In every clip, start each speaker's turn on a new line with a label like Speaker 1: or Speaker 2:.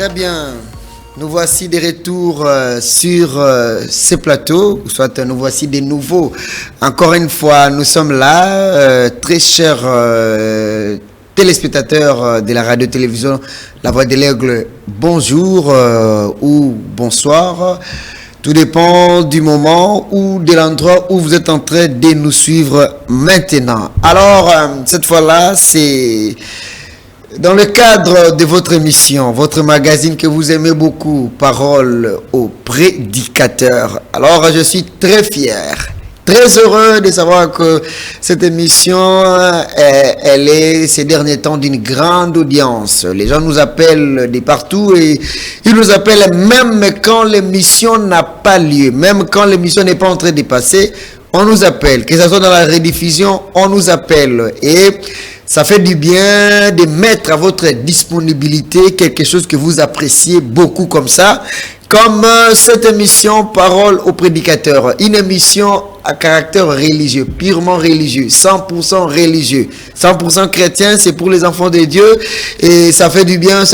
Speaker 1: Très bien. Nous voici de retour sur ce plateau, soit nous voici de nouveau. Encore une fois, nous sommes là, très chers téléspectateurs de la radio-télévision La Voix de l'Aigle. Bonjour ou bonsoir. Tout dépend du moment ou de l'endroit où vous êtes en train de nous suivre maintenant. Alors, cette fois-là, c'est dans le cadre de votre émission, votre magazine que vous aimez beaucoup, Parole aux prédicateurs. Alors, je suis très fier, très heureux de savoir que cette émission, elle est ces derniers temps d'une grande audience. Les gens nous appellent de partout et ils nous appellent même quand l'émission n'a pas lieu, même quand l'émission n'est pas en train de passer, on nous appelle. Que ce soit dans la rediffusion, on nous appelle. Et ça fait du bien de mettre à votre disponibilité quelque chose que vous appréciez beaucoup comme ça. Comme cette émission Parole aux prédicateurs. Une émission à caractère religieux, purement religieux, 100% religieux. 100% chrétien, c'est pour les enfants de Dieu. Et ça fait du bien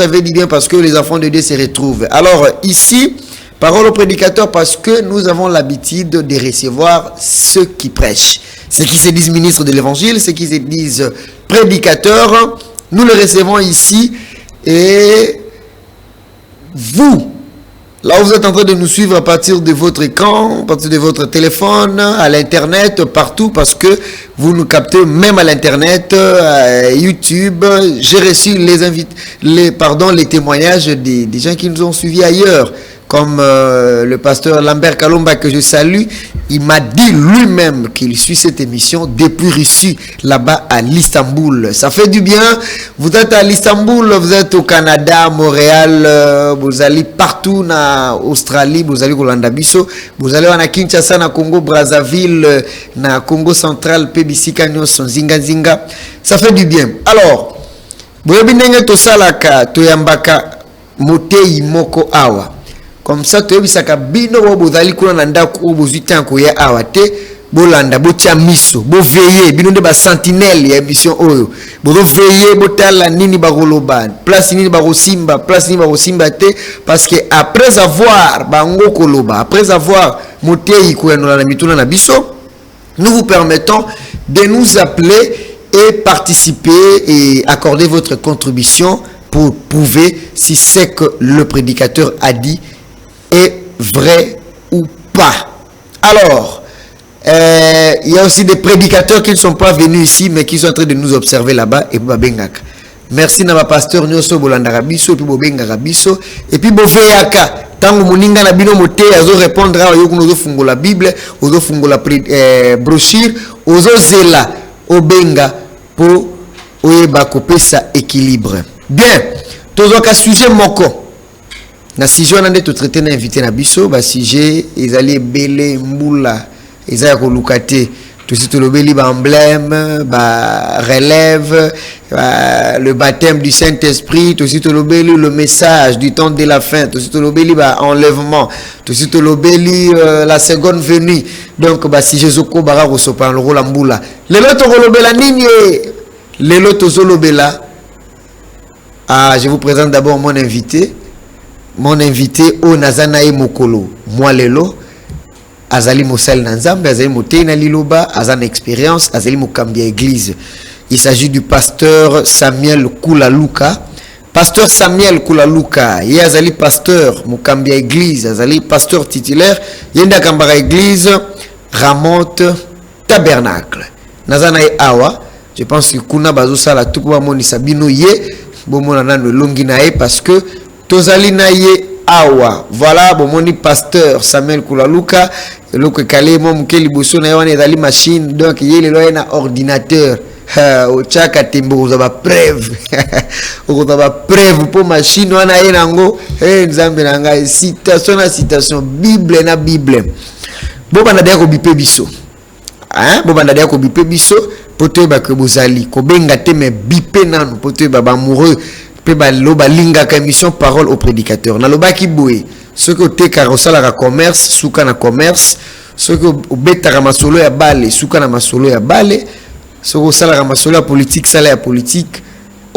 Speaker 1: parce que les enfants de Dieu se retrouvent. Alors ici, Parole aux prédicateurs parce que nous avons l'habitude de recevoir ceux qui prêchent. Ceux qui se disent ministres de l'évangile, ceux qui se disent prédicateurs, nous les recevons ici. Et vous, là où vous êtes en train de nous suivre à partir de votre écran, à partir de votre téléphone, à l'internet, partout, parce que vous nous captez même à l'internet, à YouTube. J'ai reçu les témoignages des gens qui nous ont suivis ailleurs. Comme le pasteur Lambert Kalomba que je salue, il m'a dit lui-même qu'il suit cette émission depuis Russie, là-bas à l'Istanbul. Ça fait du bien. Vous êtes à l'Istanbul, vous êtes au Canada, Montréal, vous allez partout en Australie, vous allez au Landabiso, vous allez à Kinshasa, na Congo Brazzaville, na Congo central, PBC Kanyon, Zinga Zinga. Ça fait du bien. Alors, vous avez bien tout ça là, toyambaka motei moko awa. Comme ça, tu as bino bozali kuna nanda ko bozuta ko ya awate bolanda botia miso bo veiller bino de ba sentinelle ya mission oyo bozo veiller botala nini bagoloba place nini bagosimba place nini bagosimba te parce que après avoir bango koloba après avoir motei ko na mituna na biso nous vous permettons de nous appeler et participer et accorder votre contribution pour prouver si c'est que le prédicateur a dit est vrai ou pas. Alors, il y a aussi des prédicateurs qui ne sont pas venus ici, mais qui sont en train de nous observer là-bas. Et Babengaka. Merci à ma pasteur Nyoso Bolandarabiso, et puis Bobengarabiso, et puis Bofeyaka. Tango Moninga na bino moté, azo répondre à Yokuno Fungo la Bible, ozo Fungo la brochure, ozo zela, obenga, pour oyeba kopesa équilibre. Bien, tozo ka sujet moko. Na sujet on a tout traité na invité na biso ba sujet ezali belé mbula ezaya ko lukate tout ce lobeli ba emblème ba relève le baptême du Saint-Esprit tout ce lobeli le message du temps de la fin tout ce lobeli ba enlèvement tout ce lobeli la seconde venue donc ba sujet zoko bara ko sopa le rôle mbula lelo to lobela nini lelo to lobela je vous présente d'abord mon invité. Mon invité au Nazanae Mokolo, moi lelo, Azali Mosel Nanzambe, Azali Motena Liloba, Azan Expérience, Azali Mokambia Église. Il s'agit du pasteur Samuel Kulaluka. Pasteur Samuel Kulaluka, il y a Azali pasteur Mokambia Église, Azali pasteur titulaire, Yenda Kambara Église, Ramonte Tabernacle. Nazanae Awa, je pense que Kuna Bazosa la Tukuba Moni Sabino Ye, Bomona Nano Longinae, parce que Tozali naye awa. Voilà, bon moni pasteur Samuel Kulaluka, le kale mom ke liboso na yone dali machine donc yele lo na ordinateur. O chaka timbo uzaba preuve. Uzaba preuve pour machine wana yenango nzambe nanga citation na citation Bible na Bible. Boba na ko bipe biso. Hein? Boba na ko bipe biso poto ba ke bozali ko benga te me bipe nanu poto ba amoureux. Loba linga ka émission Parole aux prédicateurs na loba ki boye ce que te karosala ka commerce suka na commerce ce que obeta ka masolo ya bale suka na masolo ya bale ce que sala ka masolo ya politique sala ya politique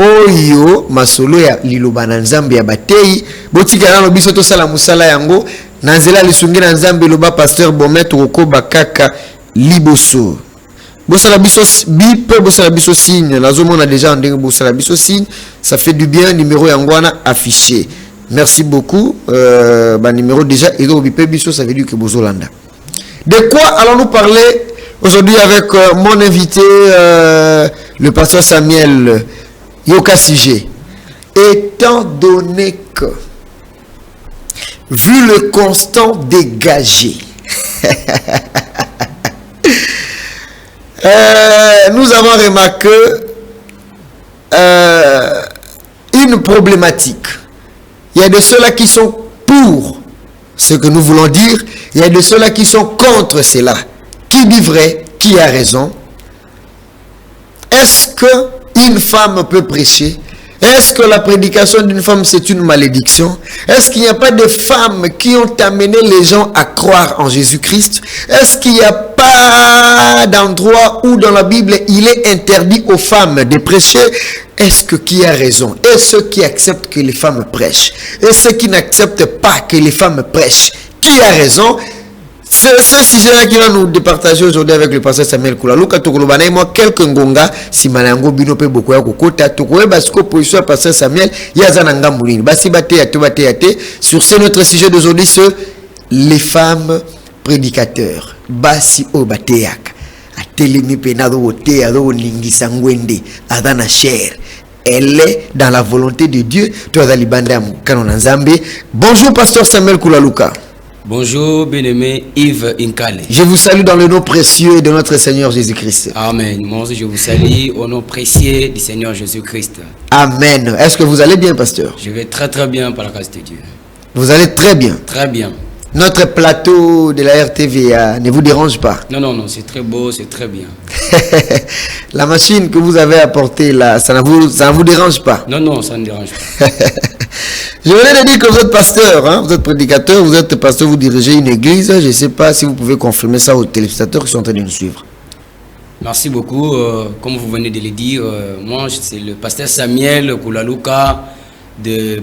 Speaker 1: oyo masolo ya liloba na nzambe ya batei botika na biso to sala musala yango na nzela lisungi na nzambe loba pasteur Bomet Rokoba kaka liboso bosala biso bip bosala biso signe nazomona déjà ndenge bosala biso signe ça fait du bien numéro yango wana affiché merci beaucoup ba numéro déjà et donc bip biso ça veut dire que bozolanda. De quoi allons-nous parler aujourd'hui avec mon invité le pasteur Samuel Yoka Sige? Étant donné que vu le constant dégagé nous avons remarqué une problématique. Il y a de ceux-là qui sont pour ce que nous voulons dire, il y a de ceux-là qui sont contre cela. Qui dit vrai, qui a raison? Est-ce qu'une femme peut prêcher? Est-ce que la prédication d'une femme c'est une malédiction? Est-ce qu'il n'y a pas de femmes qui ont amené les gens à croire en Jésus-Christ? Est-ce qu'il n'y a pas d'endroit où dans la Bible il est interdit aux femmes de prêcher? Est-ce que qui a raison? Et ceux qui acceptent que les femmes prêchent? Et ceux qui n'acceptent pas que les femmes prêchent? Qui a raison? C'est ce sujet-là qui va nous départager aujourd'hui avec le pasteur Samuel Kulaluka. Tokolobana et moi quelques ngonga si manango binope beaucoup ya kokota tokoye basko position pasteur Samuel yazananga mulini basi bate yate sur ce notre sujet d'aujourd'hui sur les femmes prédicateurs basi o bateyaka atelemi penado ote ado lingisa ngwende adana cher. Elle est dans la volonté de Dieu. Toi dalibanda kanon nzambe. Bonjour pasteur Samuel Kulaluka.
Speaker 2: Bonjour, bien-aimé Yves Inkale.
Speaker 1: Je vous salue dans le nom précieux de notre Seigneur Jésus-Christ.
Speaker 2: Amen. Moi aussi, je vous salue au nom précieux du Seigneur Jésus-Christ.
Speaker 1: Amen. Est-ce que vous allez bien, pasteur?
Speaker 2: Je vais très très bien par la grâce de Dieu.
Speaker 1: Vous allez très bien?
Speaker 2: Très bien.
Speaker 1: Notre plateau de la RTVA ne vous dérange pas?
Speaker 2: Non, c'est très beau, c'est très bien.
Speaker 1: La machine que vous avez apportée là, ça ne vous dérange pas?
Speaker 2: Non, ça ne dérange pas.
Speaker 1: Je venais de dire que vous êtes pasteur, hein? Vous êtes prédicateur, vous êtes pasteur, vous dirigez une église. Je ne sais pas si vous pouvez confirmer ça aux téléspectateurs qui sont en train de nous suivre.
Speaker 2: Merci beaucoup. Comme vous venez de le dire, moi c'est le pasteur Samuel Kulaluka,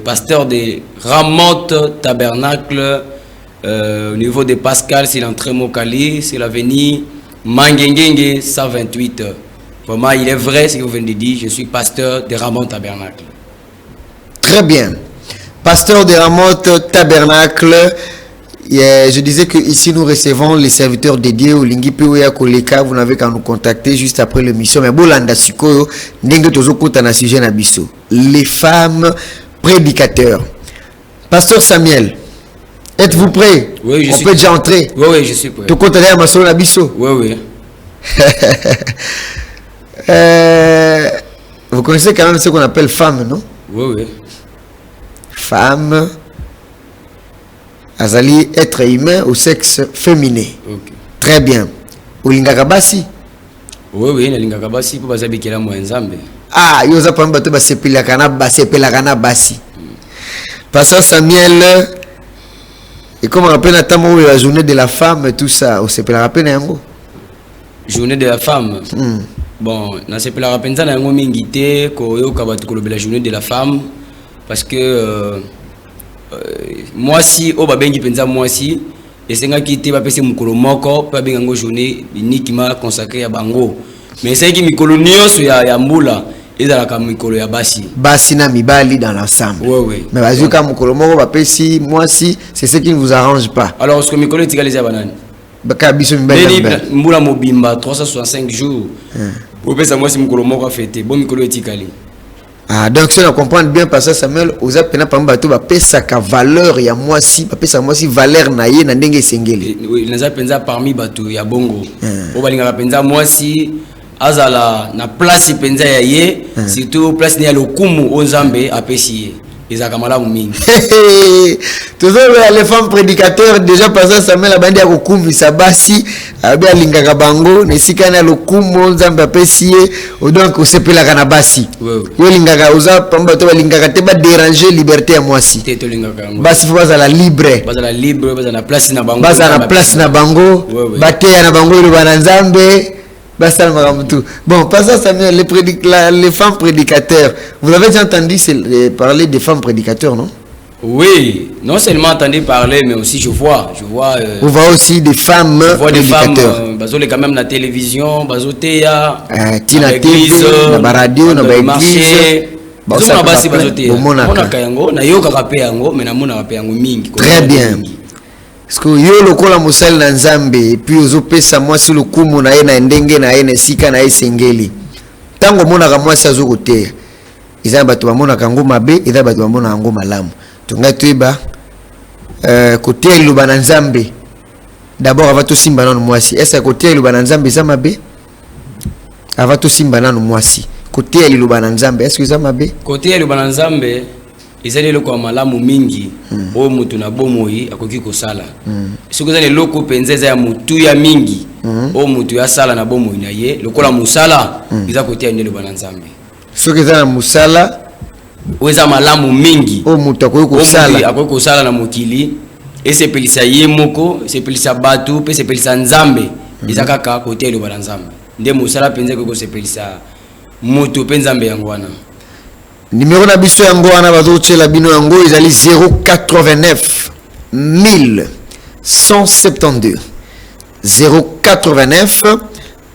Speaker 2: pasteur de Ramote Tabernacle, au niveau de Pascal, c'est l'entrée Mokali, c'est l'avenue Mangengenge 128. Vraiment, il est vrai ce que vous venez de dire, je suis pasteur de Ramote Tabernacle.
Speaker 1: Très bien. Pasteur de Ramote Tabernacle, je disais que ici nous recevons les serviteurs dédiés au Lingi Peoya Koleka. Vous n'avez qu'à nous contacter juste après l'émission. Mais Bolanda Sikoyo, Nenge Tozo Kota na sujet na biso. Les femmes prédicateurs. Pasteur Samuel, êtes-vous prêt?
Speaker 2: Oui, je suis.
Speaker 1: On peut déjà entrer?
Speaker 2: Oui, je suis prêt.
Speaker 1: Tu comptes aller à Masolo na biso?
Speaker 2: Oui.
Speaker 1: Vous connaissez quand même ce qu'on appelle femme, non?
Speaker 2: Oui.
Speaker 1: Femme, azali être humain au sexe féminin.
Speaker 2: Okay.
Speaker 1: Très bien. Ulingaka basi?
Speaker 2: Oui, nalingaka basi po bazabi kela mo nzambe.
Speaker 1: Ah, yoza pamba to basepelaka na basi. Pasteur Samuel, et comme on rappelle notamment la journée de la femme, tout ça, on s'appelle rappelle yango.
Speaker 2: Journée de la femme. Bon, na s'appelle rappelle ça yango mingité ko yo kabatu ko la journée de la femme. Parce que moi si au babengi penza moi si et c'est nga qui te va passer mukolo moko pa bengango journée uniquement consacrée à bango mais c'est qui mikolo nyonso ya mbula ezala ka mikolo ya basi
Speaker 1: na mibali dans l'ensemble.
Speaker 2: Oui.
Speaker 1: Mais vas-y ka mukolo moko ba pesi moi si c'est ce qui ne vous arrange pas.
Speaker 2: Alors ce que mikolo tikaleza banani
Speaker 1: baka biso mibali
Speaker 2: mbula mobimba 365 jours. Pour pesa moi si mukolo moko fêter bon mikolo etikali.
Speaker 1: Ah, donc si on comprend bien pasteur Samuel, aux appels par bateau va payer sa valeur ya moi si payer sa moi si valeur naie na ndenge sengeli.
Speaker 2: Oui, les appels parmi bateau ya bongo. Au balinga penza moi si azala na place penza ya ye, surtout place ni ya lokumu onzambe apesi. Les akamala mingi.
Speaker 1: Toujours les femmes prédicateurs déjà pasteur Samuel a bandi ya kokumu sabasi abia lingaka bango nesika na lokumu nzambe apesi donc osepela kana basi. Yo lingaka oza pamba to lingaka te ba déranger liberté ya mwasi.
Speaker 2: Te to lingaka.
Speaker 1: Basi faut bazala libre.
Speaker 2: Bazala libre, bazala place na bango.
Speaker 1: Bazala place na bango. Bateya na bango ile bana nzambe. Bon, passons Samuel, les femmes prédicateurs. Vous avez déjà entendu parler des femmes prédicateurs, non?
Speaker 2: Oui, non seulement entendu parler, mais aussi je vois.
Speaker 1: Vous voyez aussi des femmes prédicateurs.
Speaker 2: Des femmes, quand même la télévision, bazoteya,
Speaker 1: Tina TV, na radio, na
Speaker 2: marché. Très
Speaker 1: bien. Parce que yo lokola musali na nzambe et puis ozopesa mwasi lukumu na ye na ndenge na ye na sika na ye sengeli. Tango monaka mwasi azokoteya. Eza bato bamonaka ngo mabe, eza bato bamonaka ngo malamu. Tonga tuyeba koteya liloba na nzambe. D'abord avant tout simba nanu mwasi. Est-ce que koteya liloba na nzambe eza mabe? Avant tout simba nanu mwasi. Koteya liloba na nzambe est-ce que eza mabe?
Speaker 2: Koteya liloba na nzambe ezali loko malamu mingi o mutu na bomoi akoki kosala soki ezali loko penza eza ya mutu ya mingi o mutu ya sala na bomoi na ye lokola musala eza koteya ndelo bana nzambe
Speaker 1: soki eza na musala
Speaker 2: o eza malamu mingi
Speaker 1: o mutu akoki
Speaker 2: kosala na mokili esepelisa ye moko esepelisa batu pe esepelisa nzambe eza kaka koteya ndelo bana nzambe nde musala penza ko sepelisa mutu pe nzambe yango wana.
Speaker 1: Numéro na biso yango wana bazotela bino yango ezali 089 1172 089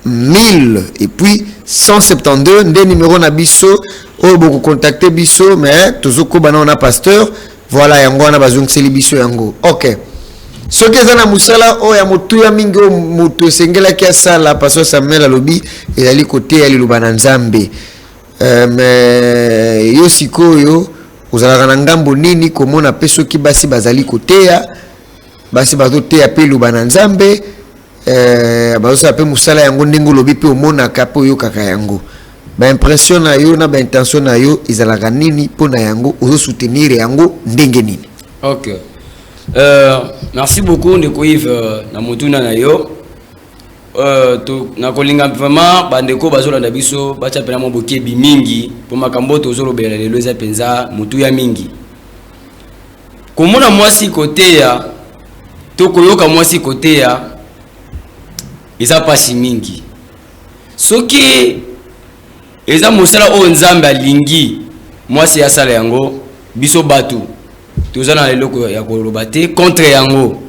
Speaker 1: 1000 et puis 172 nde numéro na biso oyo boko contacter biso mais tozoko bana on a pasteur voilà yango wana bazongiseli biso yango. OK. Soki eza na musala oyo ya mutu ya mingi o mutu esengelaki asala pasteur Samuel alobi ezali kote ya liloba na nzambe. Mais yo sikoyo ozalaka na ngambo nini komona pe soki basi bazali koteya basi bazoteya pe liloba na nzambe bazosala pe musala yango ndenge olobi pe omonaka pe oyokaka yango baimpression na yo na baintention na yo ezalaka nini mpona yango ozosoutenir yango ndenge nini?
Speaker 2: Ok, merci beaucoup ndeko Yves na motuna na yo. Na kolinga vraiment bandeko bazolanda biso bacha pena moboke bi mingi po makambo tozolobela lelo eza penza mutu ya mingi komona mwasi koteya to koyoka mwasi koteya eza pasi mingi soki eza mosala o nzambe alingi mwasi ya sala yango biso batu tozana leloko ya koloba te contre yango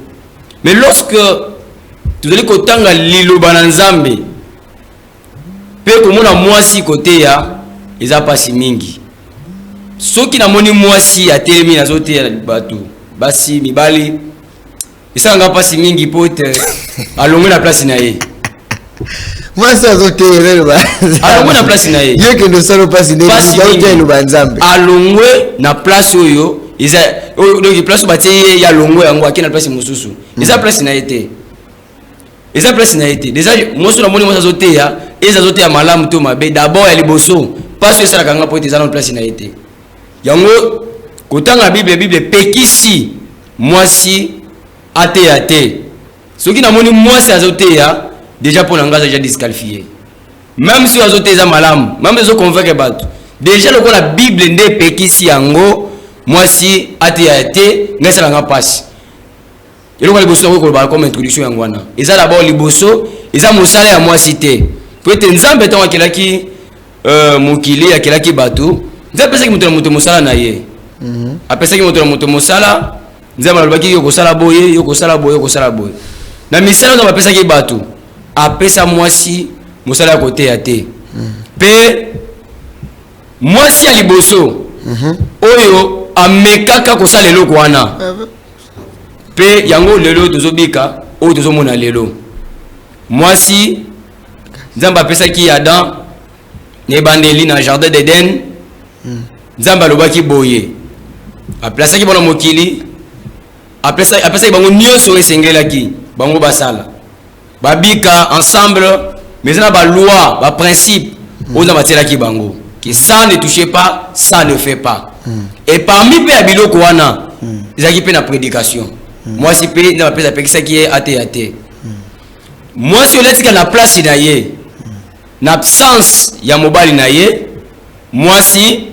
Speaker 2: mais lorsque tuzali kotanga liloba na nzambe pe komona mwasi koteya eza pasi mingi soki namoni mwasi atelemi nazoteya batu basi mibali esanga pasi mingi pote alongwe na place na ye
Speaker 1: mwasi azoteya
Speaker 2: alongwe na place na ye
Speaker 1: yeke ndo solo pasi ne liloba nzambe
Speaker 2: alongwe na place oyo eza donc place batie ya longwe yango akina place mususu eza place na ye te. Eza place na été déjà moi sur la moni moi azoteya eza azoteya malamu to mabe d'abord ya liboso parce que ça la kanga pote eza na place na été yango kotanga bible pekisi mwasi ateya te soki na moni mwasi azoteya déjà pour l'engagement déjà disqualifié même si azoteya eza malamu même ezo convaincre bato déjà le la bible nde pekisi yango mwasi ateya te ngasa la nga passe. Et donc, liboso ko ba comme introduction yangwana eza d'abord liboso eza mosala ya mwasi te po ete nzambe to akelaki mokili akelaki bato nzambe pesaki muto mosala na ye apesaki muto mosala nzambe alobaki yo kosala boye na misala to apesaki bato apesa mwasi mosala ya koteya te pe mwasi ya liboso oyo amekaka kosala eloko wana pe yango lelo tozobika o tozomona lelo mwasi nzamba apesaki Adam ne bandeli na jardin d'Eden nzamba alobaki boye apesaki bana mokili apesaki bango nyonso esengelaki bango basala babika ensemble mais na ba loi ba principe oza batelaki bango que ça ne touche pas ça ne fait pas et parmi pe abiloko wana ezaki pe na prédication. Moi si pe na pesa pekisa ki ate moi si oletika na place na ye na absence ya mobali na ye moi si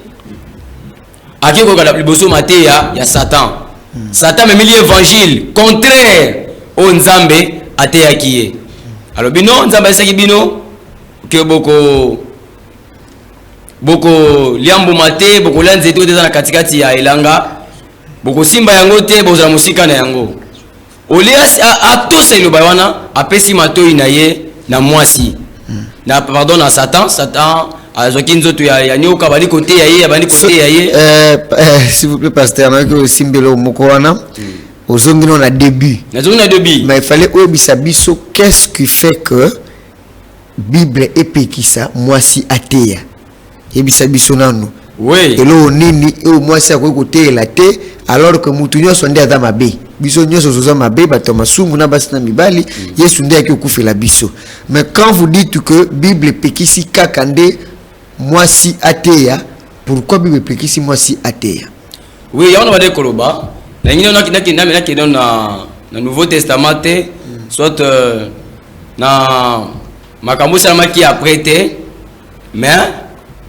Speaker 2: akiko ka liboso mateya ya Satan Satan memeli évangile contraire au nzambe ate ya kiye alors bino nzambe saki bino que boko liambo mate boko lanze to na katikati ya elanga boko simba yango te bozala musika na yango olias a to se lo bawana apesi matoi na ye na mwasi na pardon na Satan azoki nzoto ya nyoka bali côté ya ye bali côté ya ye
Speaker 1: s'il vous plaît pasteur na que simbelo moko wana ozongino na début mais il fallait obisa biso qu'est-ce qui fait que Bible epekisa mwasi ateya ebisa biso nanu
Speaker 2: oui
Speaker 1: elo nini o mwasi akoki koteyela te alors que mutu nyonso nde aza mabe biso nyonso zoza mabe bato masumu na basi na mibali Yesu nde aki okufela biso. Mais quand vous dites que Bible epekisi kaka nde mwasi ateya, pourquoi Bible epekisi mwasi ateya?
Speaker 2: Oui, on va dire koloba na ngino na Nouveau Testament soit na makambo salamaki après te mais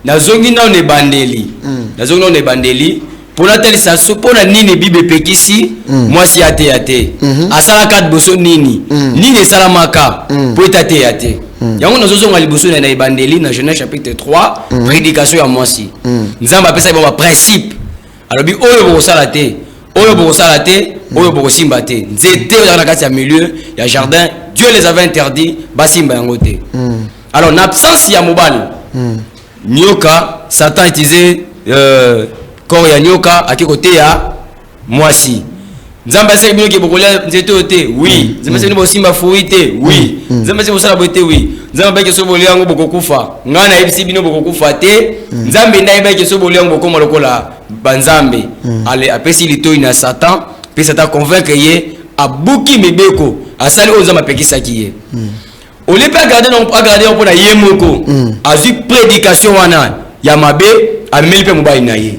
Speaker 2: nazongi na on ebandeli nazongi na on ebandeli pour la telle ça supona nini Bible pekisi mwasi ateya te asala kat boso nini nini salamaka pour tateya te yango nazozonga liboso na ebandeli na Genèse chapitre 3 prédication ya mwasi nzamba apesa ba principe alobi oyo bokosala te oyo bokosala te oyo bokosimba te nzete oyo na kati ya milieu ya jardin Dieu les avait interdit basimba yango te. Alors en absence ya mobile nyoka Satan utilisé corps ya nyoka à côté ya mwasi nzamba seki bino ke bokolia nzete te oui nzamba seki bosimba fruit te oui nzamba seki bosala bote oui nzamba beke so bolia yango bokokufa ngana ebisi bino bokokufa te nzambe ndai beke so bolia yango bokoma lokola banzambe ale apesi litoi na Satan pe Satan convaincre ye abuki mibeko asali oza mapekisa kiye ole pe agarder on pona ye moko azu prédication wana ya mabe ameli pe mobali na ye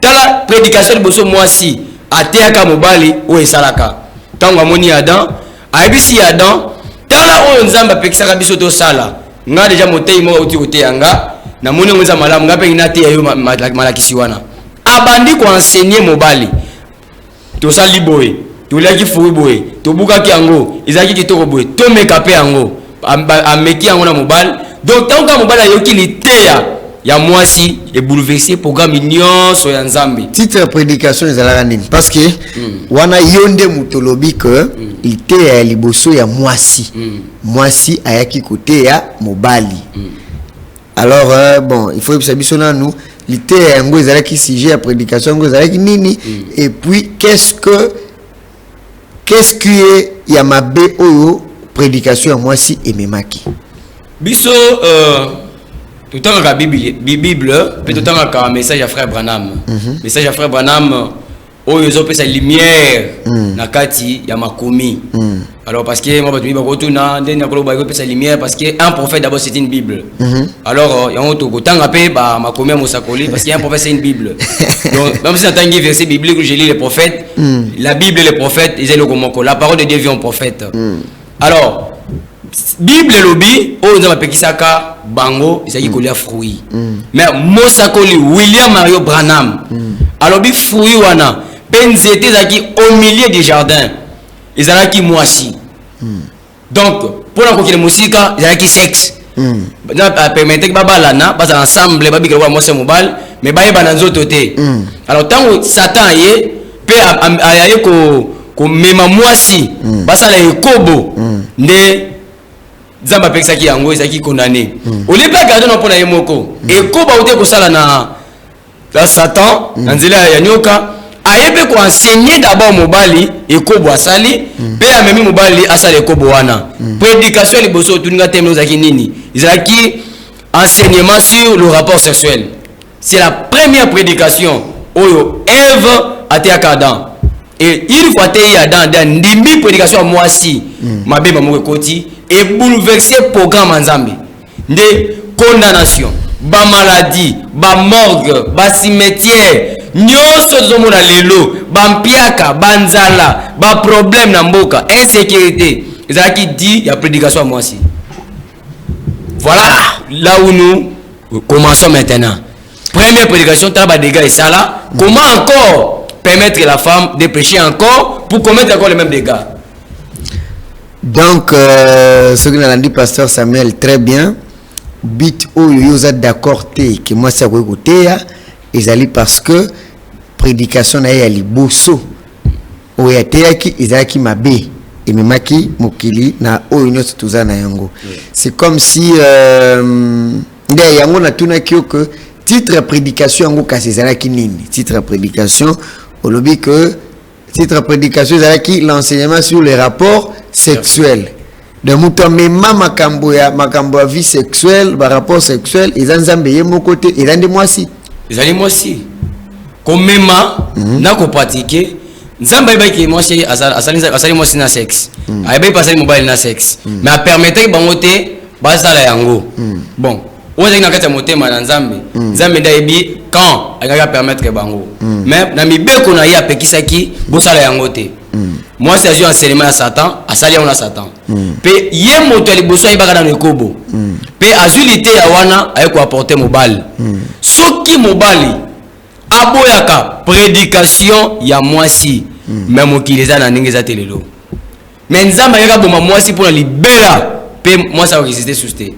Speaker 2: tala prédication liboso mwasi ateaka mobali o esalaka tango amoni Adam aibisi Adam tala oyo nzamba pekisaka biso to sala nga deja motei mo uti oteyanga na moni ngoza malamu nga pe inate yo malakisi wana abandi ko enseigner mobali to sali boye to laki fui boye to bukaki yango izaki kitoko boye to meka pe yango ameki yango na mobali donc tango mobali ayoki liteya ya mwasi et bouleverser programme nyonso ya nzambe
Speaker 1: titre prédication ezalaka nini parce que wana yonde mutolobi que liteya ya liboso ya mwasi mwasi ayaki kote ya mobali alors bon il faut que biso nanu liteya yango ezalaki sujet ya prédication yango ezalaki nini et puis qu'est-ce qui est ya mabe oyo prédication ya mwasi ememaki
Speaker 2: biso tout le temps la Bible peut tout le temps un message à frère Branham message à frère Branham où ils ont sa lumière na kati ya makomi alors parce que moi batumi bakotuna ndeni akolo ba sa lumière parce que un prophète d'abord c'est une Bible alors yango to kotanga pe ba makomi mosakoli parce qu'il y a un prophète c'est une Bible donc même si j'entends un verset biblique où je lis les prophètes la Bible et les prophètes ils ont le la parole de Dieu vient au prophète alors Bible lobby o nzamba pekisaka bango ezaki kolia fruit mais mosakoli William Mario Branham alobi fruit wana penzete ezaki au milieu du jardin ezalaki mwasi donc pour la kokile musika ezalaki sexe na permettre que babalana basa ensemble babika kwa mwasi mobile mais bayeba na nzoto te alors tango Satan ye pe ayaye ko mema mwasi basa la ekobo nde Zamba pekisaki yango ezaki condamné olipa garder na pona yemoko ekoba ute kosala na Satan nzela ya nyoka ayebe ko enseigner d'abord mobali ekobo asali pe amemi mobali asala ekobo wana prédication liboso tuninga temo zaki nini ezaki enseignement sur le rapport sexuel c'est la première prédication oyo Ève ateaka Adam et il faut ateya Adam ndimbi prédication mwasi mabeba moko koti et bouleverser programme nzambe de condamnation ba maladie ba morgue ba cimetière nyonso zomona lelo ba mpiaka ba nzala ba problème na mboka insécurité ezaki dit ya prédication moi aussi voilà là où nous commençons maintenant première prédication taba dégâts et ça là comment encore permettre la femme de pécher encore pour commettre encore les mêmes dégâts.
Speaker 1: Donc, ce que nous a dit pasteur Samuel très bien, bit oyo êtes d'accord que moi ça va côté ils allaient parce que prédication na ya liboso oya teyaki izaki mabe et memaki mokili na oyo nyonso tuza na yango. C'est comme si nde yango na tuna que titre prédication yango kasi ezalaki nini. Titre prédication olobi que titre prédication ezalaki l'enseignement sur les rapports sexuels. De muto mema makambo ya vie sexuelle ba rapport sexuel ezanzambe ye mokote ezande mwasi
Speaker 2: ezali mwasi komema na ko pratiquer nzamba ibaki mwasi asali mwasi na sexe ayebe passer mobile na sexe mais a permettre bango te basala yango bon oza na kata motema na nzambe nzambe ndayebi quand ayaka permettre bango mais na mibeko na ya pekisaki bosala yango te moi c'est un enseignement à Satan asali on a Satan pe ye moto liboso ayibaka na ekobo pe azulité ya wana ayeko apporter mobile soki mobali aboyaka prédication ya mwasi même okileza na ndenge za telelo mais nzamba yaka boma mwasi pour libéra pe mwasi a résister susté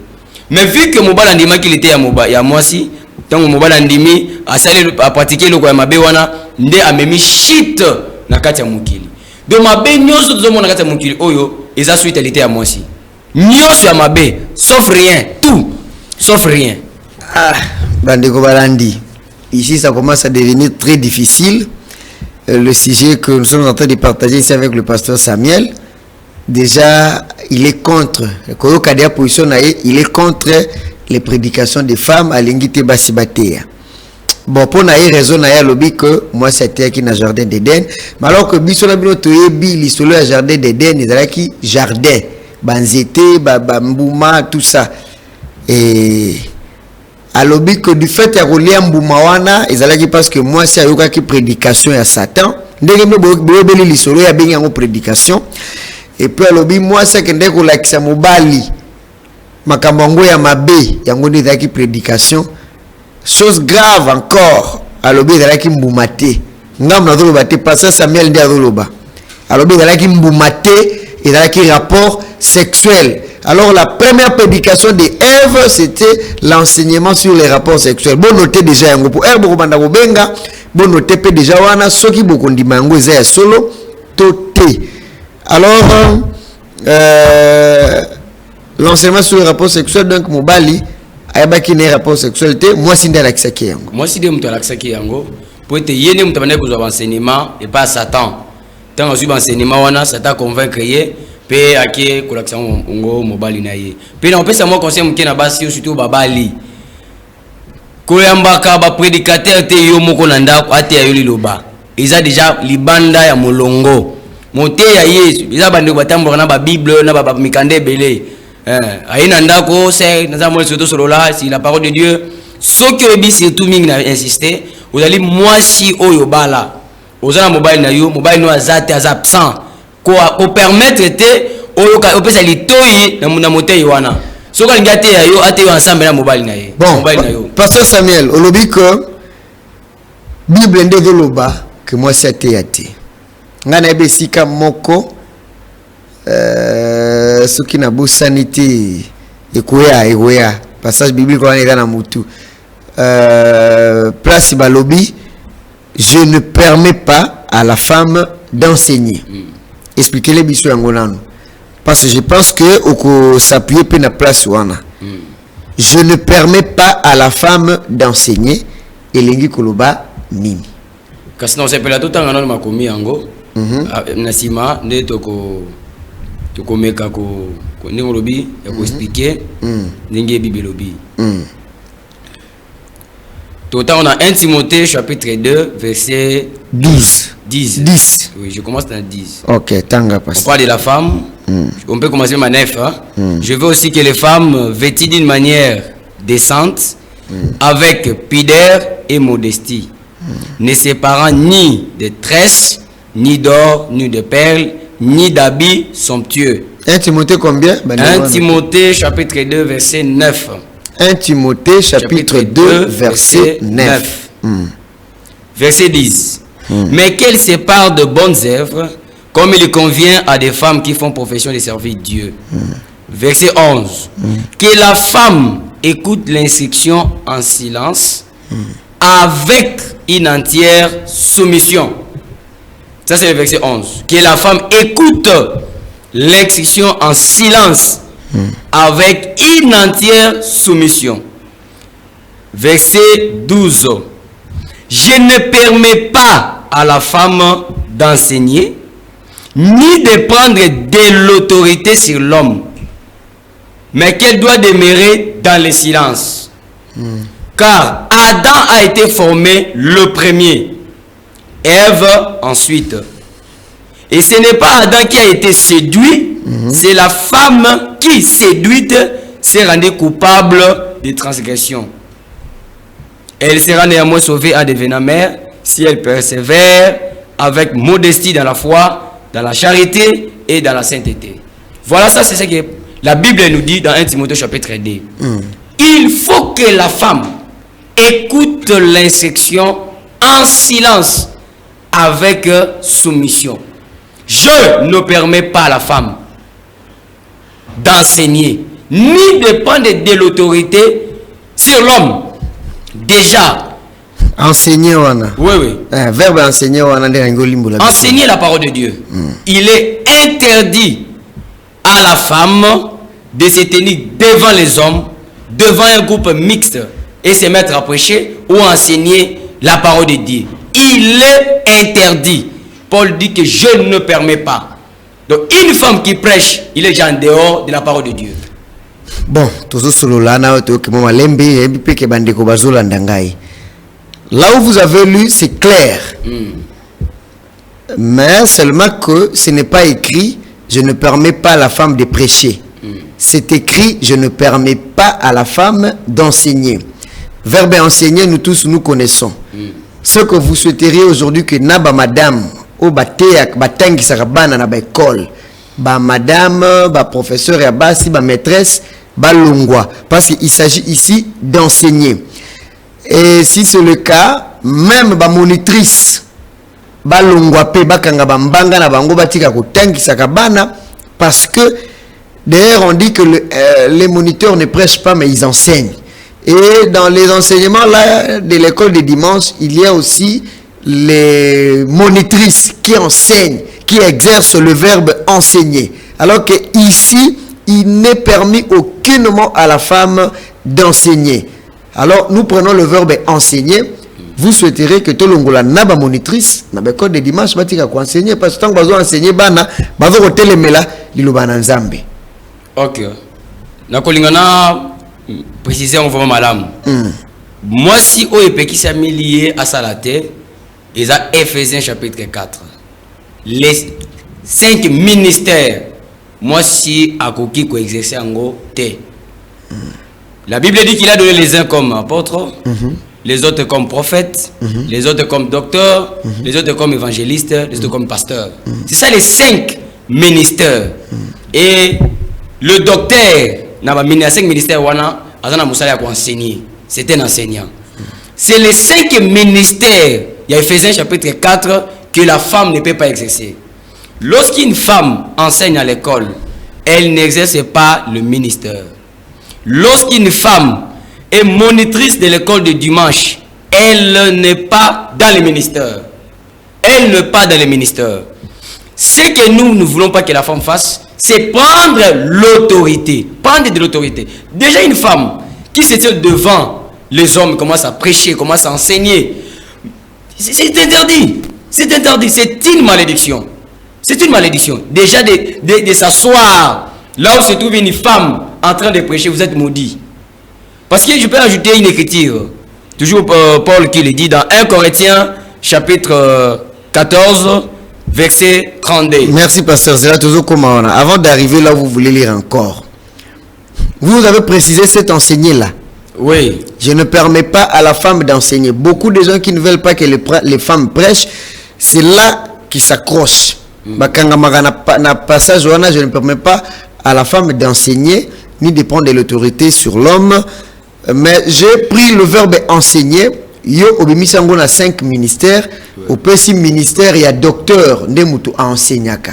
Speaker 2: mais vu que mobali andimaki lité ya mwasi tango mobali andimi asali a pratiquer loko ya mabe wana nde amemi shit na kati ya mokili donc mabe nyonso tozomona kati ya mokili oyo eza suite lité ya mwasi nyonso ya mabe sauf rien tout sauf rien.
Speaker 1: Bandeko balandi, ici ça commence à devenir très difficile. Le sujet que nous sommes en train de partager ici avec le pasteur Samuel, déjà il est contre il est contre les prédications des femmes à l'ingité basibatea. Bon, pour na raison na ya lobby que moi c'était qui na jardin d'Éden, mais alors que biso na bino toyebi l'histoire ya jardin d'Éden, ezalaki jardin, banzete, mbuma tout ça. Et à lobby que du fait ya rolia mbuma wana, ezalaki parce que moi c'est ayoka ki prédication ya Satan, ndenge bobeli l'histoire ya bengi yango prédication. Et puis à lobby moi c'est que ndeko lakisa mobali makambo ya mabe yango ndezaki prédication. Chose grave encore, alobi ezalaki mbuma te ngam na zoloba te pasteur Samuel ndi azoloba alobi ezalaki mbuma te ezalaki rapport sexuel. Alors la première prédication de Ève c'était l'enseignement sur les rapports sexuels. Bon noter déjà yango pour Ève bokobanda kobenga bon noter pe déjà wana soki bokondima yango eza ya solo to te. Alors l'enseignement sur les rapports sexuels donc mobali ayabaki na rapport sexualité moi si ndala kisaki yango
Speaker 2: moi si de muto ala kisaki yango pour être yene muto bana kozwa enseignement et pas Satan tant azu enseignement wana Satan convaincre ye pe ake kolakisa ngo mobali na ye pe na opesa moi conseil muke na basi surtout babali koyambaka ba prédicateur te yo moko na ndako ate ya yo liloba eza déjà libanda ya molongo mote ya Yesu eza bande batamboka na ba bible na ba mikande belé aïna ndako c'est dans un monde surtout sur là si la parole de Dieu ce que bi surtout mingi na insister vous allez moi si oyo bala ozana mobile na yo mobile no azate az absent ko permettre te oyo ka opesa litoyi na moteyi wana soka ngate ya yo ate yo ensemble na mobile na ye
Speaker 1: bon,
Speaker 2: mobile na yo
Speaker 1: pasteur Samuel olobi que bible nde doloba que moi c'est ate ngana ebesika moko ce qui n'a beau sanité et passage biblique on est dans la mutu place balobi je ne permets pas à la femme d'enseigner. Expliquez-les biso yangonano parce que je pense que oko s'appuyer pe na place wana je ne permets pas à la femme d'enseigner elengi koloba nini
Speaker 2: kasi non c'est pela tout temps ngana makomi yango na sima nde toko meka ko ndingo lobi ya ko expliquer ndinge bible lobi tout on a 1 Timothée chapitre 2 verset 10. Oui, je commence dans 10.
Speaker 1: OK, tanga passe.
Speaker 2: On parle de la femme. On peut commencer ma 9 Je veux aussi que les femmes vêtues d'une manière décente avec pudeur et modestie, ne séparant ni de tresses, ni d'or, ni de perles, ni d'habits somptueux.
Speaker 1: 1 Timothée combien?
Speaker 2: 1 Timothée chapitre 2 verset 9.
Speaker 1: 1 Timothée chapitre 2 verset 9.
Speaker 2: Verset 10. Mais qu'elle sépare de bonnes œuvres, comme il convient à des femmes qui font profession de servir Dieu. Verset 11. Que la femme écoute l'instruction en silence avec une entière soumission. Ça, c'est le verset 11. Que la femme écoute l'instruction en silence avec une entière soumission. Verset 12. Je ne permets pas à la femme d'enseigner, ni de prendre de l'autorité sur l'homme, mais qu'elle doit demeurer dans le silence. Car Adam a été formé le premier, Ève ensuite. Et ce n'est pas Adam qui a été séduit, c'est la femme qui, séduite, s'est rendue coupable de transgression. Elle sera néanmoins sauvée en devenant mère si elle persévère avec modestie dans la foi, dans la charité et dans la sainteté. Voilà, ça c'est ce que la Bible nous dit dans 1 Timothée chapitre 2. Il faut que la femme écoute l'instruction en silence avec soumission. Je ne permets pas à la femme d'enseigner ni de prendre de l'autorité sur l'homme. Déjà,
Speaker 1: enseigner wana.
Speaker 2: Oui, oui.
Speaker 1: Verbe enseigner wana nde ngolimbo la.
Speaker 2: Enseigner la parole de Dieu. Il est interdit à la femme de se tenir devant les hommes, devant un groupe mixte et se mettre à prêcher ou enseigner la parole de Dieu. Il est interdit. Paul dit que je ne permets pas. Donc une femme qui prêche, il est déjà en dehors de la parole de Dieu.
Speaker 1: Bon, là où vous avez lu, c'est clair. Mais seulement que ce n'est pas écrit, je ne permets pas à la femme de prêcher. C'est écrit, je ne permets pas à la femme d'enseigner. Verbe enseigner, nous tous nous connaissons. Ce que vous souhaiteriez aujourd'hui que naba madame, ou bateak, batangi sarabana na ba école, ba madame, ba professeur ya basi, ba maîtresse, ba longwa. Parce qu'il s'agit ici d'enseigner. Et si c'est le cas, même ba monitrice, ba longwa pe bakanga ba mbanga na bango batika kotangi sakabana, parce que d'ailleurs on dit que les moniteurs ne prêchent pas mais ils enseignent. Et dans les enseignements là de l'école de dimanche, il y a aussi les monitrices qui enseignent, qui exercent le verbe enseigner. Alors que ici, il n'est permis aucunement à la femme d'enseigner. Alors nous prenons le verbe enseigner. Vous souhaiterez que tout le monde n'a monitrice, n'a pas de dimanche, batika ko enseigner parce que tant que vous enseigner bana, bazo hôtel mela lilobana nzambe.
Speaker 2: OK. Na kolingana préciser on va madame. Moi si o epekisa lié à Salate, et ça Éphésiens chapitre 4. Les 5 ministères, moi si akoki ko exercer ngo te. La Bible dit qu'il a donné les uns comme apôtres, les autres comme prophètes, les autres comme docteurs, les autres comme évangélistes, les autres comme pasteurs. C'est ça les 5 ministères. Et le docteur n'a pas mis 5 ministères wana azana musala ko enseigner. C'est un enseignant. C'est les 5 ministères, il y a Éphésiens chapitre 4 que la femme ne peut pas exercer. Lorsqu'une femme enseigne à l'école, elle n'exerce pas le ministère. Lorsqu'une femme est monitrice de l'école de dimanche, elle n'est pas dans le ministère. Elle n'est pas dans le ministère. Ce que nous ne voulons pas que la femme fasse, c'est prendre l'autorité. Prendre de l'autorité. Déjà une femme qui se tient devant les hommes, commence à prêcher, commence à enseigner. C'est interdit. C'est interdit. C'est une malédiction. C'est une malédiction. Déjà de s'asseoir là où se trouve une femme en train de prêcher, vous êtes maudit. Parce que je peux ajouter une écriture. Toujours Paul qui le dit dans 1 Corinthiens chapitre 14 verset 32.
Speaker 1: Merci pasteur Zéla, toujours comme on a. Avant d'arriver là où vous voulez lire encore, vous avez précisé cet enseigné là.
Speaker 2: Oui.
Speaker 1: Je ne permets pas à la femme d'enseigner. Beaucoup de gens qui ne veulent pas que les femmes prêchent, c'est là qui s'accrochent. Na passage, je ne permets pas à la femme d'enseigner ni de prendre de l'autorité sur l'homme. Mais j'ai pris le verbe enseigner. Yo obimisango na 5 ministères. Au petit ministère, il y a docteur Ndemutu à enseignaka.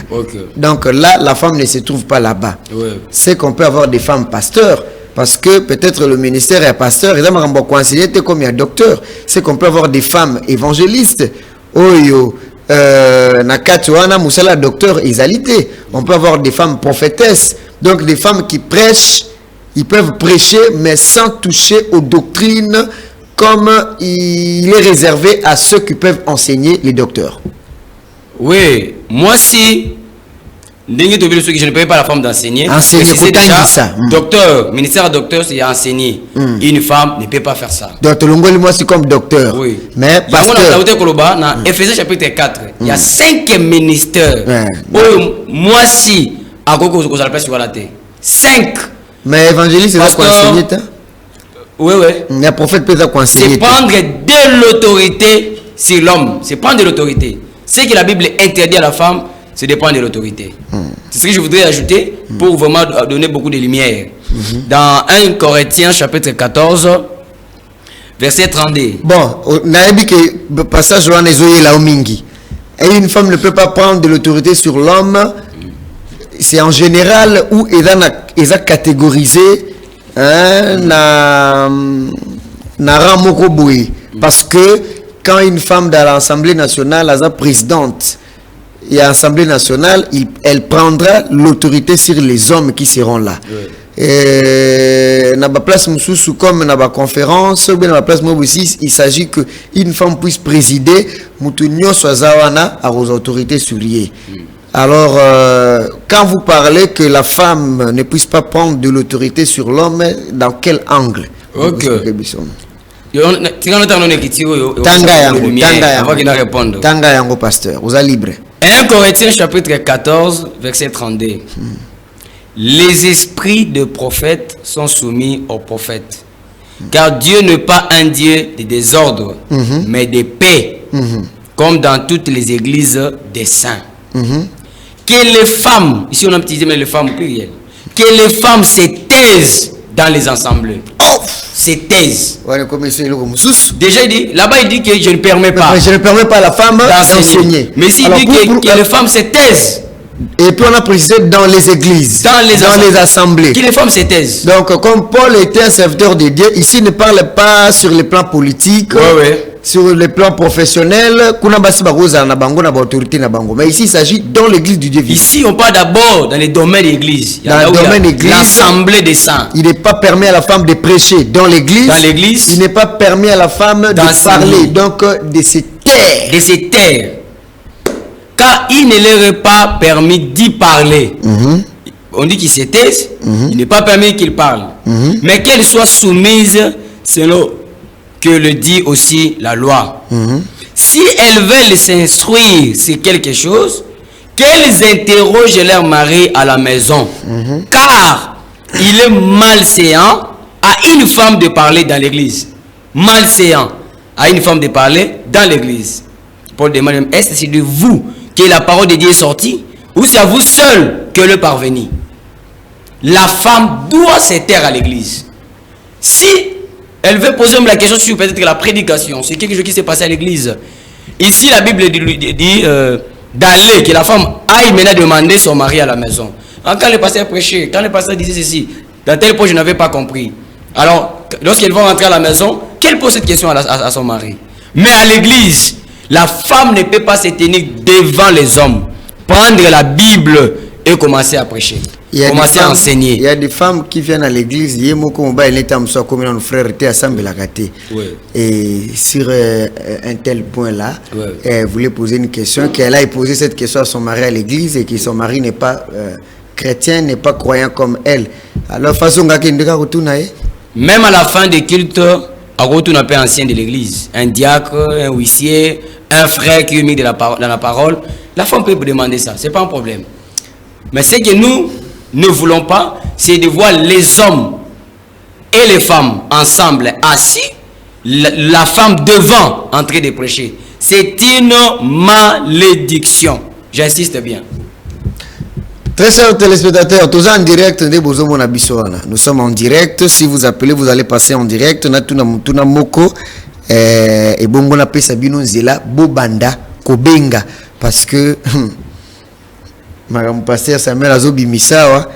Speaker 1: Donc là, la femme ne se trouve pas là-bas. C'est qu'on peut avoir des femmes pasteurs. parce que peut-être le ministère est pasteur, ils ont conseiller comme il y a docteur. C'est qu'on peut avoir des femmes évangélistes. Oyo, Nakatuana, Moussala, docteur, Isalité. On peut avoir des femmes prophétesses. Donc des femmes qui prêchent, ils peuvent prêcher, mais sans toucher aux doctrines, comme il est réservé à ceux qui peuvent enseigner les docteurs.
Speaker 2: Oui, moi si je ne paye pas la femme d'enseigner.
Speaker 1: Enseigner,
Speaker 2: c'est déjà ça. Docteur, ministère docteur, c'est enseigner. Une femme ne peut pas faire ça.
Speaker 1: Donc, moi, c'est comme docteur.
Speaker 2: Oui.
Speaker 1: Mais
Speaker 2: parce que dans Ephésiens chapitre 4, il y a 5 ministères. Moi, si, à quoi vous allez pas sur la terre 5.
Speaker 1: Mais évangéliste, c'est quoi enseigner?
Speaker 2: Oui, oui.
Speaker 1: Le prophète peut être enseigner.
Speaker 2: C'est prendre de l'autorité sur l'homme. C'est prendre de l'autorité. Ce que la Bible interdit à la femme, c'est de prendre de l'autorité. C'est ce que je voudrais ajouter pour vraiment donner beaucoup de lumière. Dans 1 Corinthiens chapitre 14, verset 32.
Speaker 1: Bon, on a dit que le passage là est là au mingi. Et une femme ne peut pas prendre de l'autorité sur l'homme. C'est en général où ils ont catégorisé na ramoko boui. Parce que quand une femme dans l'Assemblée nationale, elle est présidente, et à l'Assemblée nationale, elle prendra l'autorité sur les hommes qui seront là. Et dans la place Moussou, comme dans la conférence, ou bien dans la place Moussou, il s'agit qu'une femme puisse présider, Moutounio Soazawana à aux autorités sur liées. Alors, quand vous parlez que la femme ne puisse pas prendre de l'autorité sur l'homme, dans quel angle?
Speaker 2: Ok.
Speaker 1: Tanga yango pasteur, vous êtes libre.
Speaker 2: 1 Corinthiens chapitre 14, verset 32. Les esprits de prophètes sont soumis aux prophètes. Car Dieu n'est pas un Dieu de désordre, mais de paix, comme dans toutes les églises des saints. Que les femmes, ici on a utilisé les femmes plurielles, que les femmes se taisent dans les assemblées. Se taisent. Déjà il dit, là-bas il dit que je ne permets pas.
Speaker 1: Je ne permets pas à la femme d'enseigner.
Speaker 2: Mais s'il dit que les femmes se taisent.
Speaker 1: Et puis on a précisé dans les églises, dans les assemblées.
Speaker 2: Que les femmes se taisent.
Speaker 1: Donc comme Paul était un serviteur de Dieu, ici il ne parle pas sur le plan politique, sur le plan professionnel, mais ici il s'agit dans l'église du Dieu vivant.
Speaker 2: Ici on parle d'abord dans les domaines de l'église. Dans le domaine de l'église, l'assemblée des saints.
Speaker 1: Il n'est pas permis à la femme de prêcher dans l'église.
Speaker 2: Dans l'église.
Speaker 1: Il n'est pas permis à la femme de parler, donc de se taire.
Speaker 2: De se taire. Car il ne leur est pas permis d'y parler. On dit qu'ils se taisent, il n'est pas permis qu'ils parlent. Mais qu'elles soient soumises selon que le dit aussi la loi. Si elles veulent s'instruire sur quelque chose, qu'elles interrogent leur mari à la maison. Car il est malséant à une femme de parler dans l'église. Malséant à une femme de parler dans l'église. Paul demande, est-ce que c'est de vous que la parole de Dieu est sortie, ou c'est à vous seul que le parvenir? La femme doit se taire à l'église. Si elle veut poser la question sur peut-être la prédication, c'est quelque chose qui s'est passé à l'église. Ici, la Bible dit d'aller, que la femme aille maintenant demander son mari à la maison. Quand le pasteur prêchait, quand le pasteur disait ceci, dans tel point je n'avais pas compris. Alors, lorsqu'elle va rentrer à la maison, qu'elle pose cette question à son mari. Mais à l'église, la femme ne peut pas se tenir devant les hommes, prendre la Bible et commencer à prêcher, commencer à enseigner. Il
Speaker 1: y a des femmes qui viennent à l'église, et sur un tel point-là, elle voulait poser une question, qu'elle a posé cette question à son mari à l'église et que son mari n'est pas chrétien, n'est pas croyant comme elle. Alors,
Speaker 2: même à la fin des cultes, on appelle ancien de l'église, un diacre, un huissier, un frère qui est mis dans la parole, la femme peut demander ça, c'est pas un problème. Mais ce que nous ne voulons pas, c'est de voir les hommes et les femmes ensemble assis, la femme devant en train de prêcher. C'est une malédiction. J'insiste bien.
Speaker 1: Très chers téléspectateurs, tous en direct, nous sommes en direct. Si vous appelez, vous allez passer en direct. Tuna moko et bongo na pesa bino nzela bobanda kobenga parce que madame pasteur Samuel Azobi Misawa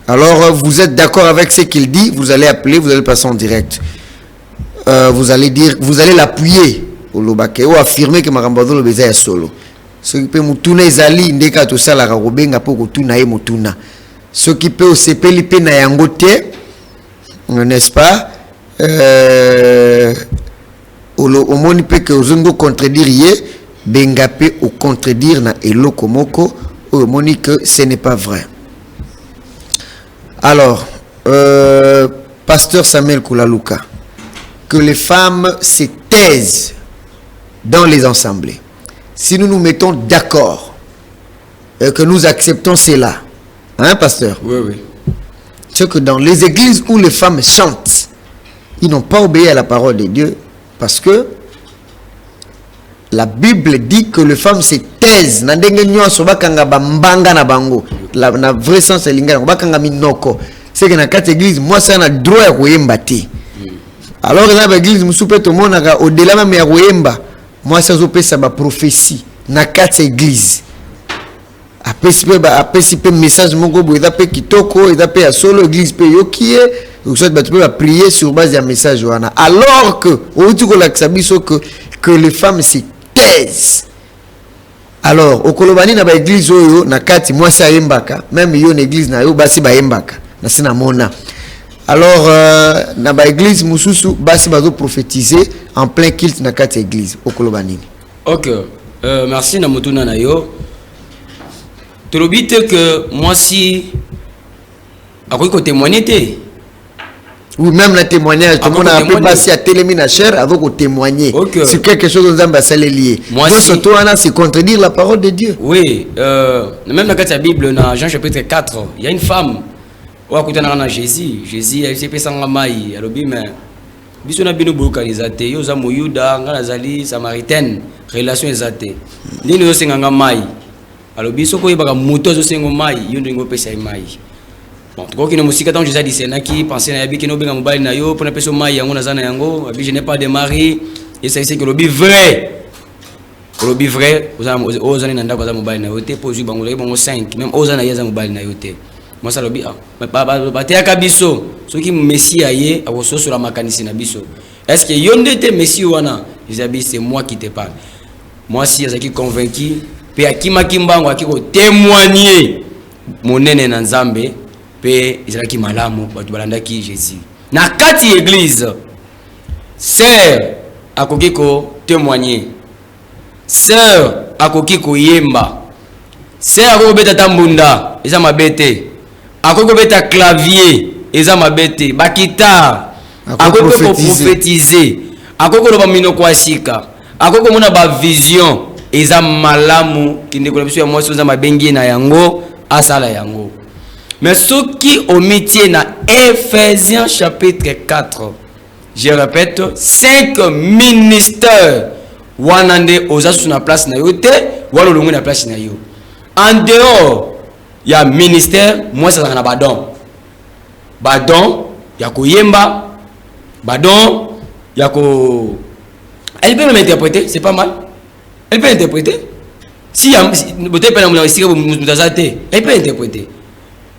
Speaker 1: Alors vous êtes d'accord avec ce qu'il dit, vous allez appeler, vous allez passer en direct. Vous allez dire, vous allez l'appuyer ou affirmer que Marambazo le baiser est solo. Ce qui peut mutuna ezali ndeka to sala ka robenga po kutuna ye mutuna. Ce qui peut osepeli pe na yango te, n'est-ce pas? Au moni pe que ozongo contredire ye benga pe au contredire na eloko moko au moni que ce n'est pas vrai. Alors pasteur Samuel Koulaluka, que les femmes se taisent dans les assemblées. Si nous nous mettons d'accord et que nous acceptons cela, hein, pasteur?
Speaker 2: Oui, oui.
Speaker 1: C'est que dans les églises où les femmes chantent, ils n'ont pas obéi à la parole de Dieu parce que la Bible dit que les femmes se taisent. Na ndenge nyonso bakanga bambanga na bango. La vrai sens c'est lingana bakanga minoko. C'est que na quatre églises, moi ça na droit ya koyemba te. Alors que dans l'église musupe to monaka au-delà même ya koyemba. Moi, ça ça ma prophétie. Na quatre églises. Après, si peu message mon go, il a pe kitoko, il a pe à solo église pe yokie, ou soit tu peux prier sur base d'un message wana. Alors que au tout que les femmes se taisent. Alors, au kolobani na ba église oyo na kati moi ça yembaka, même yo na église na yo basi ba yembaka. Na sina mona. Alors, na ba église mususu basi bazo prophétiser en plein culte na kati église au Kolobani.
Speaker 2: Ok, merci na motuna na yo. Tu le but que moi si à quoi témoigner te.
Speaker 1: Oui, même le témoignage, tout le monde a appelé basi à télémina cher avec au témoigner.
Speaker 2: Okay.
Speaker 1: C'est quelque chose dont on va lié.
Speaker 2: Moi
Speaker 1: donc
Speaker 2: si
Speaker 1: surtout c'est contredire la parole de Dieu.
Speaker 2: Oui, même dans la Bible dans Jean chapitre 4, il y a une femme. Wakutana Jésus elle s'est fait mai alobi mais biso na bino bolokalizate yo za moyuda ngana zali samaritaine relation ezate nini yo senga mai alobi soko yebaka moto zo sengo mai yo ndingo pesa mai bon to ko musika tant Jésus dit senaki penser na yabi kino benga mobile na yo pona peso mai yango na zana yango abi je n'ai pas de mari et ça c'est que lobi vrai ozana na ndako za mobile na yo te pozu bango le bango 5 même ozana ya za mobile na yo te. Moi ça le dit ba te akabiso ce qui messie aye akoso sur la makanisi na biso est-ce que yonde te messie wana Isabi c'est moi qui te parle moi si azaki convaincu pe akima kimbango akiko témoigner monene na nzambe pe izaki malamu batu balandaki Jésus na kati église sœur akokiko témoigner sœur akokiko yemba sœur akobeta tambunda eza mabete akoko beta clavier eza mabete ba guitare akoko prophétiser akoko loba minoko asika akoko mona ba vision eza malamu kinde kola biso ya mwasi eza mabengi na yango asala yango mais soki omitié na Ephésiens chapitre 4 je répète 5 ministères wanande oza sous na place na yo te wala longo na place na yo en dehors il y a ministère, moi ça na badon. Badon, il y a koyemba. Badon, il y a ko. Elle peut même interpréter, c'est pas mal. Elle peut interpréter. Si elle peut interpréter.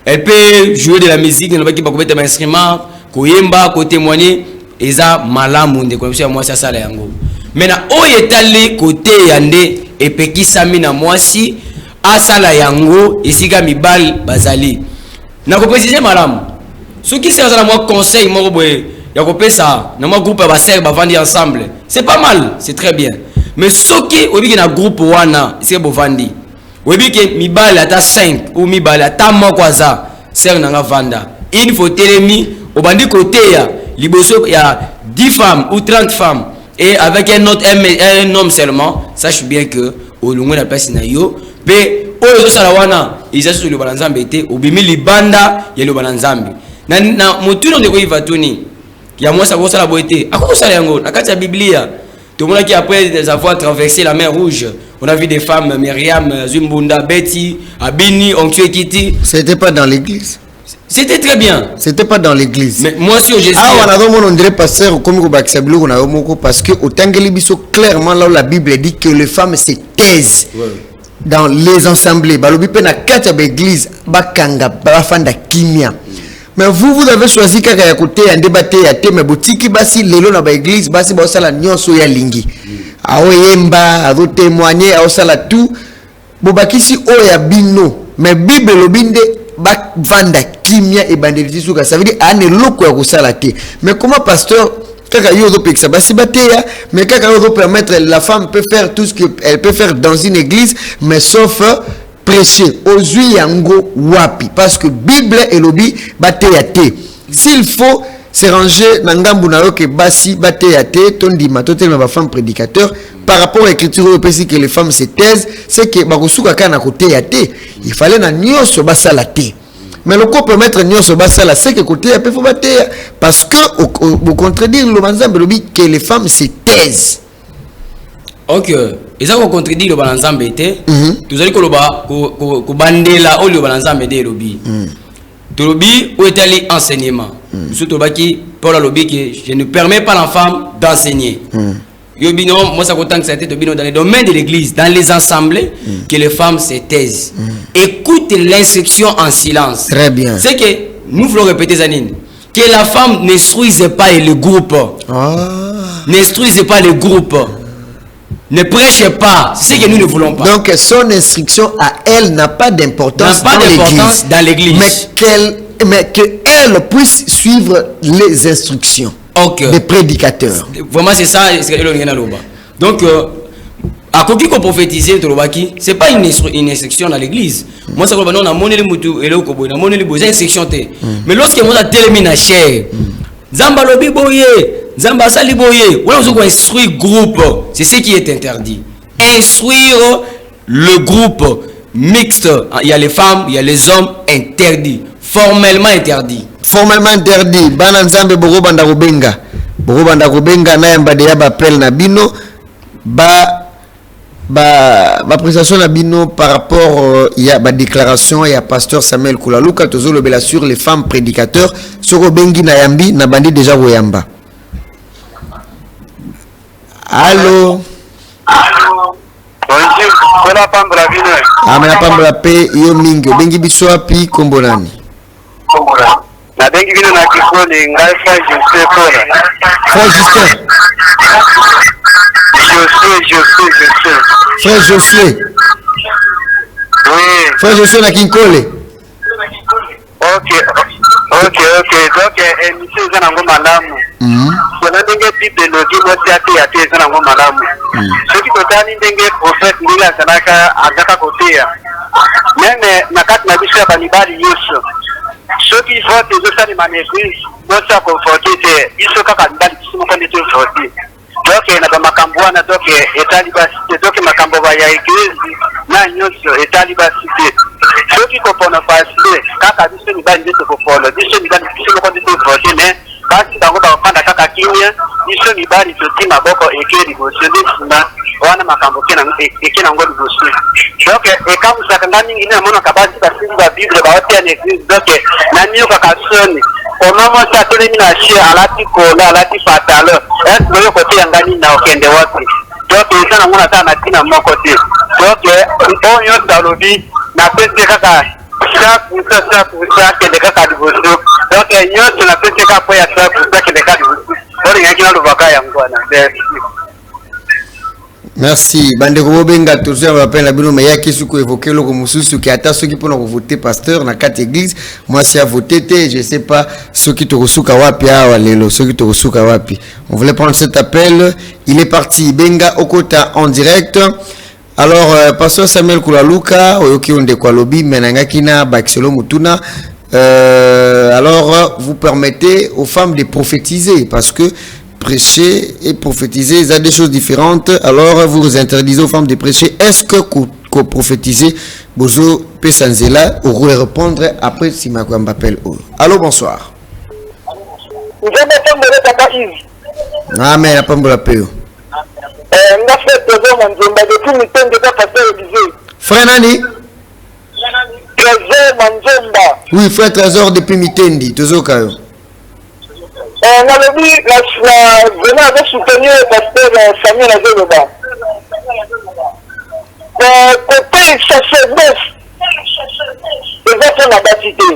Speaker 2: Elle peut jouer de la musique, elle peut mettre un instrument, koyemba, ko témoigner, et ça malamunde comme ça moi ça ça la yango. Maintenant, au étalé côté yande et peki sami na moi si asala yango esika mibal bazali na ko préciser malamu ce qui c'est ça moi conseil moko boye ya ko pesa na moi groupe ba sœur ba vandi ensemble c'est pas mal c'est très bien mais ce qui obi na groupe wana c'est bo vandi obi ke mibal ata 5 ou mibal ata moko aza sœur nanga vanda il faut telemi obandi côté ya liboso ya 10 femmes ou 30 femmes et avec un homme seulement sache bien que au longo la place na yo pe oyo sala wana izasu le balanzambe te obimi libanda ya le balanzambe na mutuno ndeko ivatuni ya mwasa ko sala boete akoko sala yango na kati ya Biblia tout le monde qui après avoir traversé la mer rouge on a vu des femmes Myriam Zumbunda Betty Abini Onkwe Kiti
Speaker 1: c'était pas dans l'église.
Speaker 2: C'était très bien.
Speaker 1: C'était pas dans l'église.
Speaker 2: Mais moi si Jésus.
Speaker 1: Ah, on dirait pasteur comme parce que au Tangeli biso clairement là où la Bible dit que les femmes se taisent. Ouais. dans les assemblées, balobi pe na kati ya église bakanga bafanda kimia. Mais vous avez choisi kaka ya côté ya débatté ya te mais botiki basi lelo na ba église basi ba sala nyonso ya lingi. Aoyemba, avo témoigner, ao sala tout. Bobakisi o ya bino, mais Bible lobinde ba vanda kimia et bandeliti suka. Ça veut dire ane loko ya kusala te. Mais comment pasteur kaka yodo peksa basi bateya, mais kaka yodo permettre la femme peut faire tout ce qu'elle peut faire dans une église, mais sauf prêcher ozui yango wapi, parce que Bible et lobi bateya te. S'il faut se ranger nangambu na yo ke basi bateya te, tondi matotel ma femme prédicateur par rapport à l'écriture européenne que les femmes se taisent, c'est que bakosuka kana kote ya te. Il fallait na nyonso basala te. Mais le corps permettre nyonso basala c'est que côté ya pe faut bateya parce que au contredire le manzambe lobi que les femmes se taisent.
Speaker 2: OK. Et ça qu'on contredit le balanzambe était tout allez ko bandela o le balanzambe de lobi. To lobi ou est enseignement. Surtout baki pour la lobby que je ne permets pas la femme d'enseigner. Yobino, moi ça compte que ça a été dans les domaines de l'église, dans les assemblées, que les femmes se taisent. Écoute l'instruction en silence.
Speaker 1: Très bien.
Speaker 2: C'est que nous voulons répéter Zanine, que la femme n'instruise pas le groupe. N'instruise pas le groupe. Ne prêche pas. C'est ce que nous ne voulons pas.
Speaker 1: Donc son instruction à elle n'a pas d'importance
Speaker 2: dans l'église.
Speaker 1: Mais qu'elle puisse suivre les instructions des prédicateurs.
Speaker 2: Vraiment, c'est ça. Donc, à quoi qu'on prophétise, c'est pas une instruction dans l'église. Moi, ça on a monné les moutons et le kobo, on a monné les beaux instructions. Mais lorsque on a terminé la chair, Zamba lobi boye, Zamba sali boye, on a instruire groupe. C'est ce qui est interdit. Instruire le groupe mixte. Il y a les femmes, il y a les hommes interdits. Formellement interdit.
Speaker 1: Formellement interdit. Bana nzambe bogo banda kubenga. Bogo banda kubenga na yamba ya bapel na bino ba prestation na bino par rapport il y a ba déclaration il y a pasteur Samuel Kulaluka tozo lobela sur les femmes prédicateurs soko bengi na yambi na bandi déjà koyamba. Allô.
Speaker 3: Bonjour. Bona pambla bino.
Speaker 1: Amena pambla pe yo mingi bengi biso api kombo nani?
Speaker 3: Na bengi bino na kikoni ngai frère Justin Pona.
Speaker 1: Frère Justin.
Speaker 3: Josué.
Speaker 1: Frère Josué.
Speaker 3: Oui.
Speaker 1: Frère Josué na Kinkole.
Speaker 3: Ok. Donc émission za nango malamu. Bona ndenge Bible logi motiate ya te za nango malamu. Soki totani ndenge prophète ndila sanaka azaka kotea. Meme nakati na biso ya banibali Yesu. Soki vote ezosali manéglise bosa conforté te biso kaka ndali biso moko nde tovote. Donc na bamakambo wana donc etali basite donc makambo ya église na nyonso etali basite. Soki kopona pasite kaka biso mibali nde tokopona biso mibali biso moko nde tovote mais basi bango bakopanda kaka kimia biso mibali toti maboko eke liboso nde nsima wana makambo eke nango liboso. Donc ekamusaka nga mingi nde namonaka basi basimbi ba bible baoteya na église donc namiyokaka soni oma mosi atelemi na chie alati kola alati pantalon ese oyo koteya nga nini na okende wapi. Donc eza nango na tala na ntina moko te. Donc oyo nyonso alobi napesi kaka chaque akende kaka liboso. Donc nyonso napesi kaka po ya chaque akende kaka liboso olingaki nalobaka yango wana.
Speaker 1: Merci. Bandeko bobenga toujours on appelle la bino mais ya kisu ko évoquer le mususu qui ata ceux qui pour voter pasteur na quatre églises moi si a voté je sais pas ceux qui te resuka wapi awa lelo ceux qui te resuka wapi. On voulait prendre cet appel, il est parti Benga Okota en direct. Alors pasteur Samuel Kulaluka oyoki onde kwa lobi menanga kina Baxelo Mutuna alors vous permettez aux femmes de prophétiser parce que prêcher et prophétiser, il y a des choses différentes. Alors, vous interdisez aux femmes de prêcher. Est-ce que prophétiser, Bozo Pesanzela, ou répondre après si ma femme m'appelle. Allô, bonsoir. Amen, la pomme de la paix. Frère Nani? Oui, frère Trésor depuis Mitendi, toujours Kayo.
Speaker 4: On a vu vraiment avec soutenir le pasteur Samuel Azoloba. Côté sacerdoce eza mpe na basi te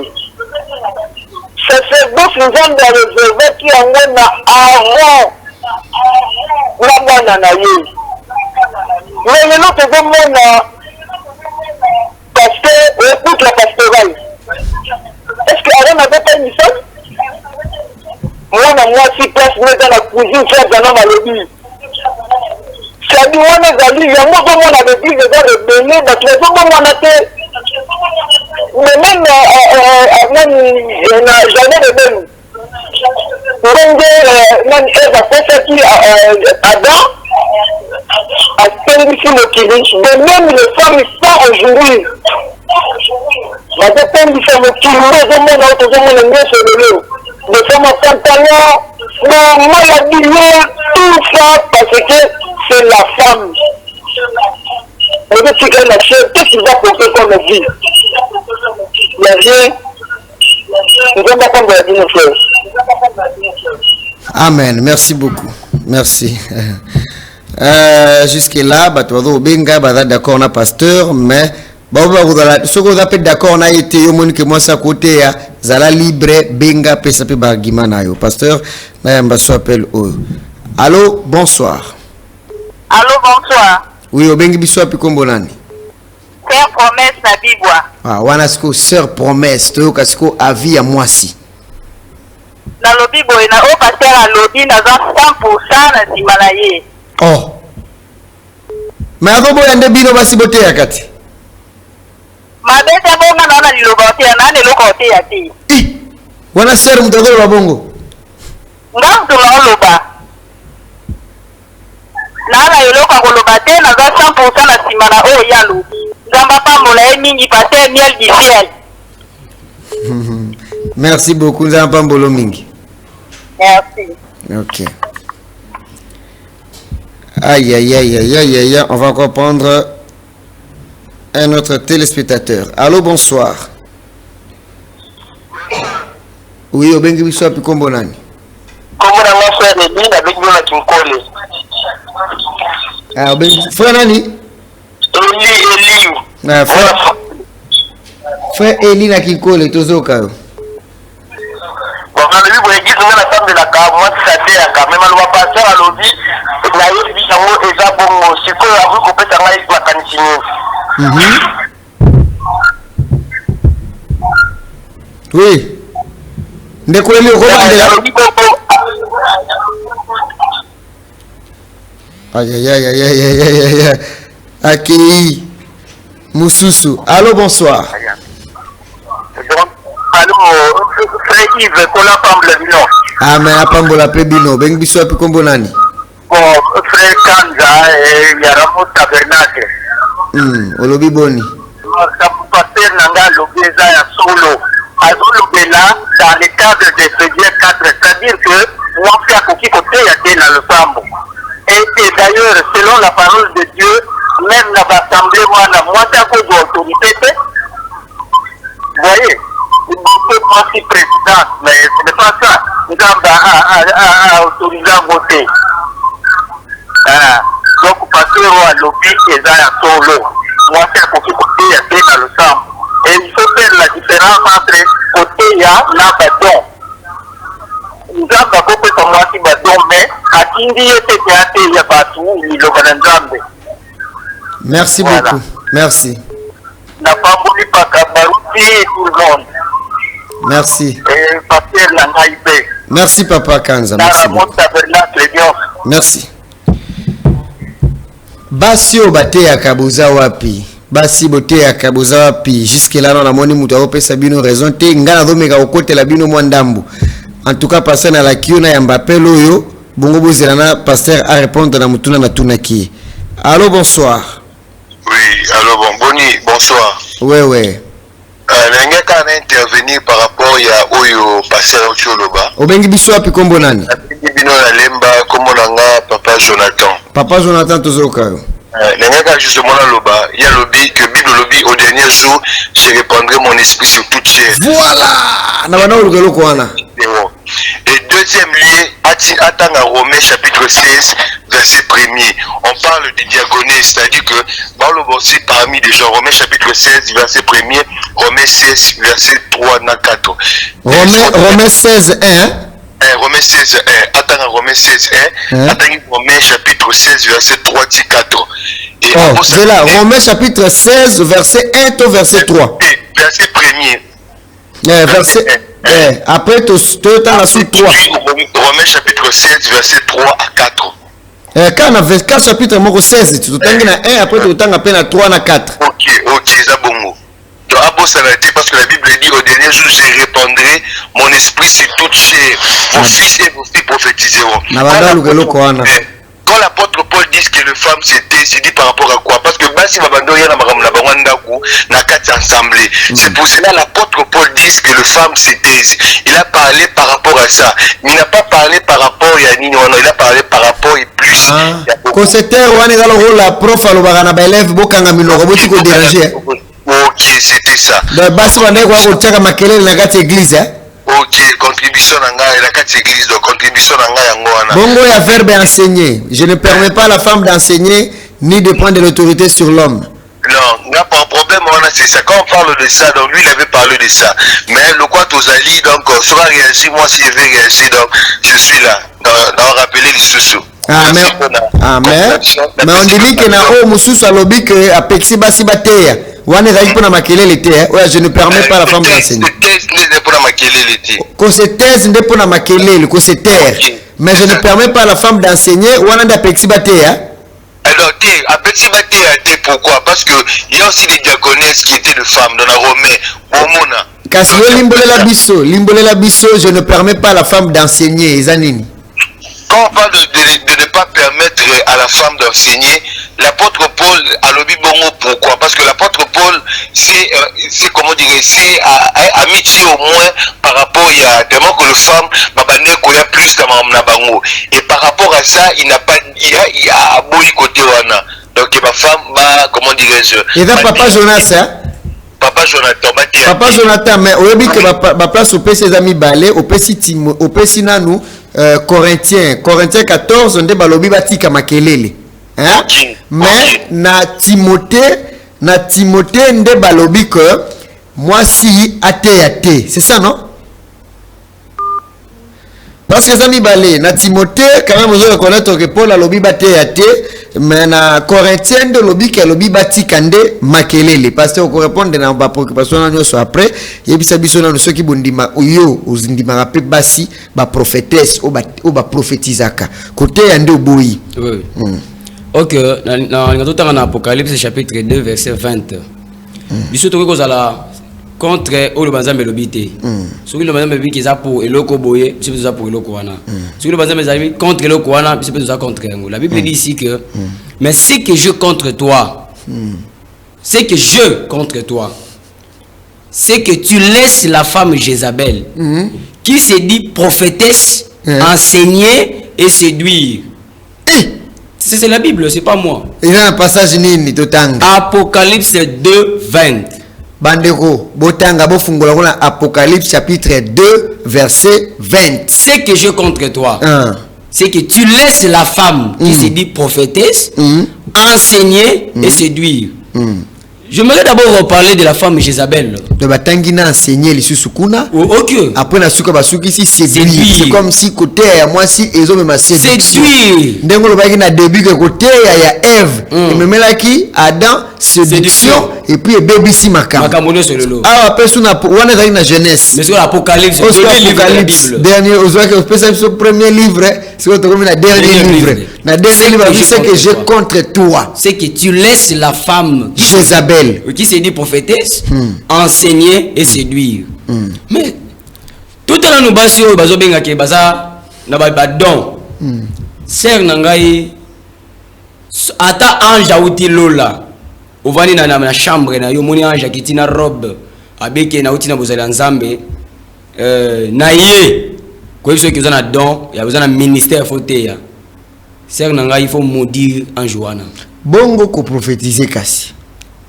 Speaker 4: sacerdoce nzambe areservaki yango na Aaron na mwana na ye mais lelo tozomona pasteur écoute la pastorale est-ce que Aaron avait pas une femme mwana mwasi place neza na cuisine fazana malobi sadi wana ezali yango ozomona l'église eza rebele bato bazomona te mais même na jardin de benu ndenge nani eve akosaki Adam atengisi mokili de même les femmes sont aujourd'hui bazotengisa mokili nde ozomona oyo tozomona nyonso lelo de femmes pantalon na maladie tout ça parce que c'est la femme on veut tirer la chair qu'est-ce qu'il va porter comme vie il y a rien nous allons pas prendre la vie nos frères.
Speaker 1: Amen, merci beaucoup. Merci. Jusque-là, benga d'accord na pasteur, mais ce qu'on appelle d'accord on a été au monde que moi ça côté ya zala libre benga pesa pe bargima na yo pasteur na mbaso appel o. Allô, bonsoir.
Speaker 5: Allô, bonsoir.
Speaker 1: Oui, obengi biso api kombo nani?
Speaker 5: Sœur Promesse na Bibwa.
Speaker 1: Ah, wana siko sœur Promesse to kasiko avis ya mwasi.
Speaker 5: Na lobi boy na o pasteur a lobi na 100% na simana ye.
Speaker 1: Oh. Mais ako boya nde bino basi bote ya kati.
Speaker 5: Mabete bonga na liloba te na ne loko te ya te.
Speaker 1: Wana sœur mtagolo babongo.
Speaker 5: Ngam to na loba. Na yoloka koloba te na 100% na simana o ya lobi. Ngamba pambola e mingi pasteur miel du ciel.
Speaker 1: Merci beaucoup, nous avons pas mbolo mingi.
Speaker 5: Merci.
Speaker 1: Ok. Aïe, aïe, aïe, aïe, aïe, aïe, on va encore prendre un autre téléspectateur. Allô, bonsoir. Oui, au bengi biso api kombo nani?
Speaker 4: Kombo na nga frère Eli na bengi na Kinkole.
Speaker 1: Ah, au bengi frère nani?
Speaker 4: Eli.
Speaker 1: Ah, frère Eli na Kinkole tozoka yo.
Speaker 4: Bon, na lui boye gizo na table la ka moi ça te ya ka même le pasteur a lobi na yebi yango eza bongo siko ya vous kopeta ngai kwa kantinyo.
Speaker 1: Oui. Ndeko Eli okomandela. Aïe aïe aïe aïe aïe aïe aïe. Aki Moussousou. Allô, bonsoir.
Speaker 4: Allô, frère Yves, qu'on a pas le bino.
Speaker 1: Ah, mais apambola pe bino. Bengi biso api kombo nani?
Speaker 4: Bon, frère Kanza et Yaramo Tabernacle.
Speaker 1: Olobi boni.
Speaker 4: Ça peut passer nanga l'obéza ya solo. Azolobela dans le cadre de Ephésiens 4, c'est-à-dire que moi faire coquille côté y a dans le sambo. Et d'ailleurs, selon la parole de Dieu, même dans l'assemblée, moi, la moitié de l'autorité, vous voyez, il manque pas si président, mais ce n'est pas ça. Nous avons autorisé à voter. Donc, parce que le lobby est à solo. Moi, c'est pour côté il y a dans le sang. Et il faut faire la différence entre côté il y a la bâton. Nous avons beaucoup de moi qui bâton, mais à Kindi et Théâtre, il y a pas tout, il y a
Speaker 1: Merci beaucoup. Merci.
Speaker 4: N'a pas voulu pas Kabarouti et tout le monde.
Speaker 1: Merci.
Speaker 4: Et pasteur Langaïbe.
Speaker 1: Merci Papa Kanza. Merci beaucoup. Merci. Basi obate ya kabuza wapi? Basi bote ya kabuza wapi? Jusque là on a moni mutu opesa bino raison te ngana domeka okote la bino mwandambu. En tout cas passer na la kiona ya Mbappé loyo bongo bozela na pasteur a répondre na mutuna na tunaki. Allô, bonsoir.
Speaker 6: Oui, allô, Boni, bonsoir.
Speaker 1: Ouais.
Speaker 6: N'engaka na intervenir par rapport à Oyo pasteur Ocholoba.
Speaker 1: Obengi biso api kombo nani?
Speaker 6: Bino la lemba kombo nanga Papa Jonathan.
Speaker 1: Papa Jonathan tozoka yo.
Speaker 6: N'engaka justement la loba, il y a lobby que Bible lobby au dernier jour, je répandrai mon esprit sur toute chair.
Speaker 1: Voilà. Na bana olukelo kwana.
Speaker 6: Et deuxième lieu, Atanga Romains chapitre 16, verset 1er. On parle de diagonée, c'est-à-dire que dans le parmi déjà. Romains chapitre 16, verset 1er, Romains 16, verset 3 à 4.
Speaker 1: Romains 16, 1.
Speaker 6: Romains 16, 1. Attends, Romains 16, 1. Attends, Romains chapitre 16, verset 3 à 4. Et
Speaker 1: c'est là, Romains chapitre 16, verset 1 au verset 3.
Speaker 6: Verset 1er.
Speaker 1: Verset 1. Après, tu as la suite 3.
Speaker 6: Romains chapitre 16, verset 3 à 4.
Speaker 1: Quand on a 24 chapitres, 16, tu as 1, après tu as appelé 3 à 4.
Speaker 6: Ok, c'est bon. Donc, parce que la Bible dit au dernier jour, je répandrai mon esprit sur toute chair. Vos fils et vos filles prophétiseront. Quand l'apôtre Paul dit que les femmes c'était, c'est dit par rapport à quoi? Parce que Basi Babando n'a qu'à assemblée. C'est pour cela l'apôtre Paul dit que les femmes c'était. Il a parlé par rapport à ça. Mais il n'a pas parlé par rapport à Nino, il a parlé par rapport et plus. Ok, c'était ça. Ok, contribution à la 4 églises, donc contribution à
Speaker 1: Bongo ya verbe enseigner. Je ne permets pas à la femme d'enseigner ni de prendre de l'autorité sur l'homme.
Speaker 6: Non, il n'y a pas de problème, c'est ça. Quand on parle de ça, donc lui il avait parlé de ça. Mais le quoi Tozali, donc ça va réagir, moi si je vais réagir, donc je suis là, dans rappeler les sous-sous.
Speaker 1: Amen. Amen. Mais on dit que na o mususu alobi que apexi basi bateya. Wane zali pona makelele te. Je ne permets pas à la femme d'enseigner. Ko se thèse nde pona makelele, ko se terre. Mais je ne permets pas à la femme d'enseigner. Wane nda apexi bateya.
Speaker 6: Alors, apexi bateya te pourquoi? Parce que il y a aussi des diaconesses qui étaient de femmes dans la Romaine. Bomona.
Speaker 1: Kasi limbolela biso, je ne permets pas à la femme d'enseigner. Ezanini.
Speaker 6: Quand on parle de ne pas permettre à la femme d'enseigner, l'apôtre Paul a lobby bongo pourquoi? Parce que l'apôtre Paul, c'est comment dire, c'est amitié au moins par rapport à tellement que les femmes, il y a plus qu'à bango. Et par rapport à ça, il n'a pas, il y a boy côté wana. Donc ma femme, comment dirais-je?
Speaker 1: Et là, papa Jonas, hein?
Speaker 6: Papa
Speaker 1: Jonathan, mais au début que ma place au PC amis balé, au PC nanou. Corinthiens 14 nde balobi batika makelele hein mais na Timothée nde balobi que moi si athée c'est ça non parce que ça mi balé na Timothée quand même vous reconnaître que Paul alobi athée mais na Corinthiens nde lobi que lobi batika nde makelele parce que on répondre na ba préoccupation na nyoso après yebisa biso na ceux qui bondima yo uzindima rapé basi ba prophétesse ou ba prophétisaka côté ande oboyi.
Speaker 2: Oui. OK, dans Apocalypse chapitre 2 verset 20. Biso to ko zala contre le banzambe lobité. Soki le banzambe bi kiza pour eloko boye, biso za pour eloko wana. Soki le banzambe zali contre eloko wana, biso za contre yango. La Bible dit ici que mais c'est que je contre toi. C'est que je contre toi. C'est que tu laisses la femme Jézabel qui se dit prophétesse enseigner et séduire. C'est la Bible, c'est pas moi.
Speaker 1: Il y a un passage nini totanga.
Speaker 2: Apocalypse 2 20.
Speaker 1: Bandeko, botanga bofungola kuna Apocalypse chapitre 2 verset 20.
Speaker 2: C'est que je contre toi. C'est que tu laisses la femme qui se dit prophétesse enseigner et séduire. J'aimerais d'abord reparler de la femme Jézabel.
Speaker 1: De batangina enseigner les susukuna.
Speaker 2: OK.
Speaker 1: Après na suka basuki si séduire. C'est comme si côté ya moi si ezo me ma séduction. Ndengo lobaki na début que côté ya Ève, et même là qui Adam séduction et puis baby si makam.
Speaker 2: Makamono sololo.
Speaker 1: Ah après suna wana zali na Genèse.
Speaker 2: Mais sur l'Apocalypse, premier livre de la Bible.
Speaker 1: Dernier ozwa que c'est premier livre, c'est quoi comme la dernier livre. Na dernier livre c'est que je contre toi.
Speaker 2: C'est que tu laisses la femme
Speaker 1: Jézabel
Speaker 2: qui se dit prophétesse enseigner et séduire. Mais tout à nous basi o bazo benga ke baza na ba don. Sœur nangai ata ange auti lola. Ovani na chambre na yo moni ange qui tina robe abeke na uti na bozala nzambe na ye ko biso ki na don ya bozana ministère foteya. Sœur nangai il faut maudire ange wana.
Speaker 1: Bongo ko prophétiser kasi.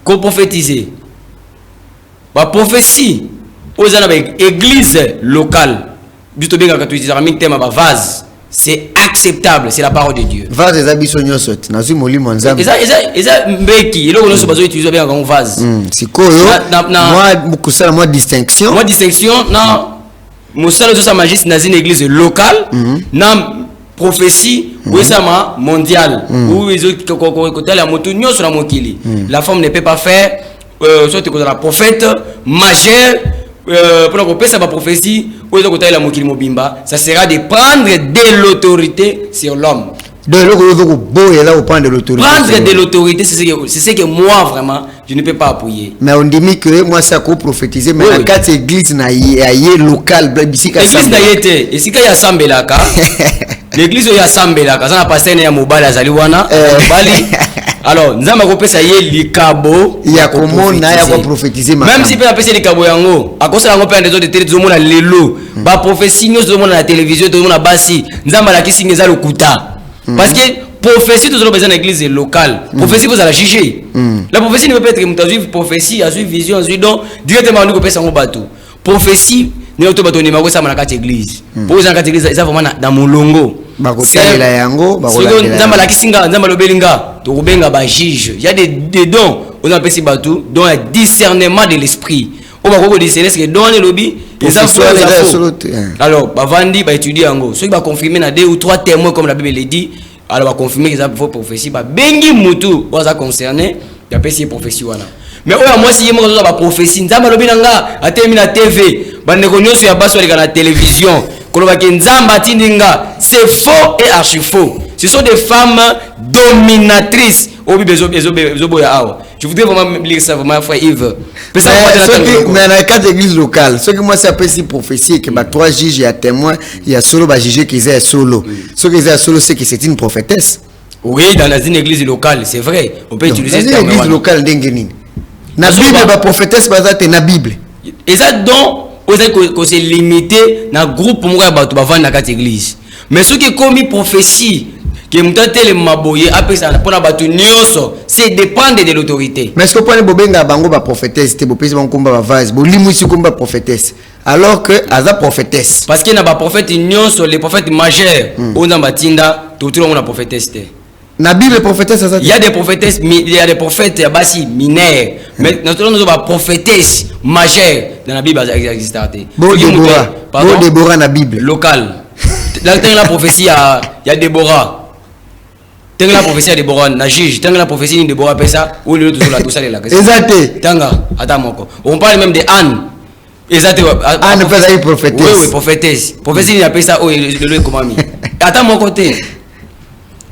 Speaker 2: Qu'on prophétiser. La prophétie aux églises locales. Du tout bien quand tu dis un thème à vase. c'est acceptable, c'est la parole de Dieu.
Speaker 1: Vase des habits nyosot, nazu moli mwanzambi.
Speaker 2: Eza mbeki, eloko nyonso bazo utiliser bien comme vase.
Speaker 1: Sikoyo, moi bukusala moi distinction.
Speaker 2: Moi distinction na musala zo sa magiste dans une église locale, na prophétie ou ça mondiale où ils ont côté la moto nyonso na mokili. La femme ne peut pas faire soit que la prophète majeur pour qu'on puisse avoir prophétie ou ils ont côté la mokili mobimba, ça sera de prendre de l'autorité sur l'homme.
Speaker 1: De prendre de l'autorité.
Speaker 2: Prendre de l'autorité, c'est ce que moi vraiment je ne peux pas appuyer.
Speaker 1: Mais on dit que moi ça ko prophétiser mais la quatre église na yé local bisika
Speaker 2: église na yete et si ka ya sambelaka l'église ya sambelaka ça na pasteur na mobali azali wana mobali alors nzamba ko pesa ye likabo
Speaker 1: ya komona ya ko prophétiser
Speaker 2: même si pe na pesa likabo yango akosa yango pe ndezo de télé zo mona lelo ba prophétie nyo zo mona na télévision zo mona basi nzamba la kisinga za lokuta parce que prophétie toujours besoin d'église locale. Prophétie vous allez juger. La prophétie ne peut pas être que vous prophétie, à suivre vision, à suivre donc directement nous peut ça bateau. Prophétie ne auto bateau ne mago ça na carte église. Pour vous en carte église ça vraiment dans mon longo.
Speaker 1: Bakotela yango,
Speaker 2: bakola. Nzamba la kisinga, nzamba lobelinga, to kubenga ba juge. Il y a des dons, on appelle ces bateau, dont un discernement de l'esprit. On va beaucoup discerner ce que donne le lobby. Alors, bavandi ba étudier yango. Ceux qui va confirmer na 2 ou 3 témoins comme la Bible le dit. Alors, on va confirmer que ça faut prophétie. Bengi mutu, on va concerner. Il y a pas si prophétie wana. Mais moi si moi ça va prophétie, nzamba lobi nanga atemi na TV, bande konyo sur ya baso na télévision. Koloba ke nzamba tindinga, c'est faux et archi faux. Ce sont des femmes dominatrices. Je voudrais vraiment lire ça vraiment frère Yves.
Speaker 1: Mais dans les 4 églises locales, ce que moi ça peut si prophétie que 3 juges et témoins, il y a solo ba juger qu'ils est solo. Ce qu'ils est solo c'est que c'est une prophétesse.
Speaker 2: Oui, dans une église locale, c'est vrai. On peut utiliser
Speaker 1: cette église locale d'Engenine. Na Bible ba prophétesse bazate na Bible.
Speaker 2: Et ça donc on s'est limité dans groupe pour moi ba vendre dans 4 églises. Mais ce qui est commis prophétie que mutatele maboye apesa pona batu nyonso c'est dépendre de l'autorité.
Speaker 1: Mais ce que pone bobenga bango ba prophétesse te bopesi bango komba ba vase bo limu si komba prophétesse alors que aza prophétesse
Speaker 2: parce que na ba prophète nyonso les prophètes majeurs on a batinda tout le monde a prophétesse te
Speaker 1: na Bible prophétesse ça.
Speaker 2: Il y a des prophétesses, il y a des prophètes basi mineurs mais naturellement nous avons prophétesse majeure dans la Bible existe.
Speaker 1: Bon Déborah na Bible
Speaker 2: local. Là la prophétie il y a Déborah. Tanga la prophétie de Déborah na juge, tanga la prophétie de Déborah pesa ou le tout ça là.
Speaker 1: Exact.
Speaker 2: Tanga atamoko. On parle même de Anne. Exact.
Speaker 1: Anne peut être prophétesse.
Speaker 2: Oui, prophétesse. Prophétie il appelle ça le comment mi. Attends mon côté.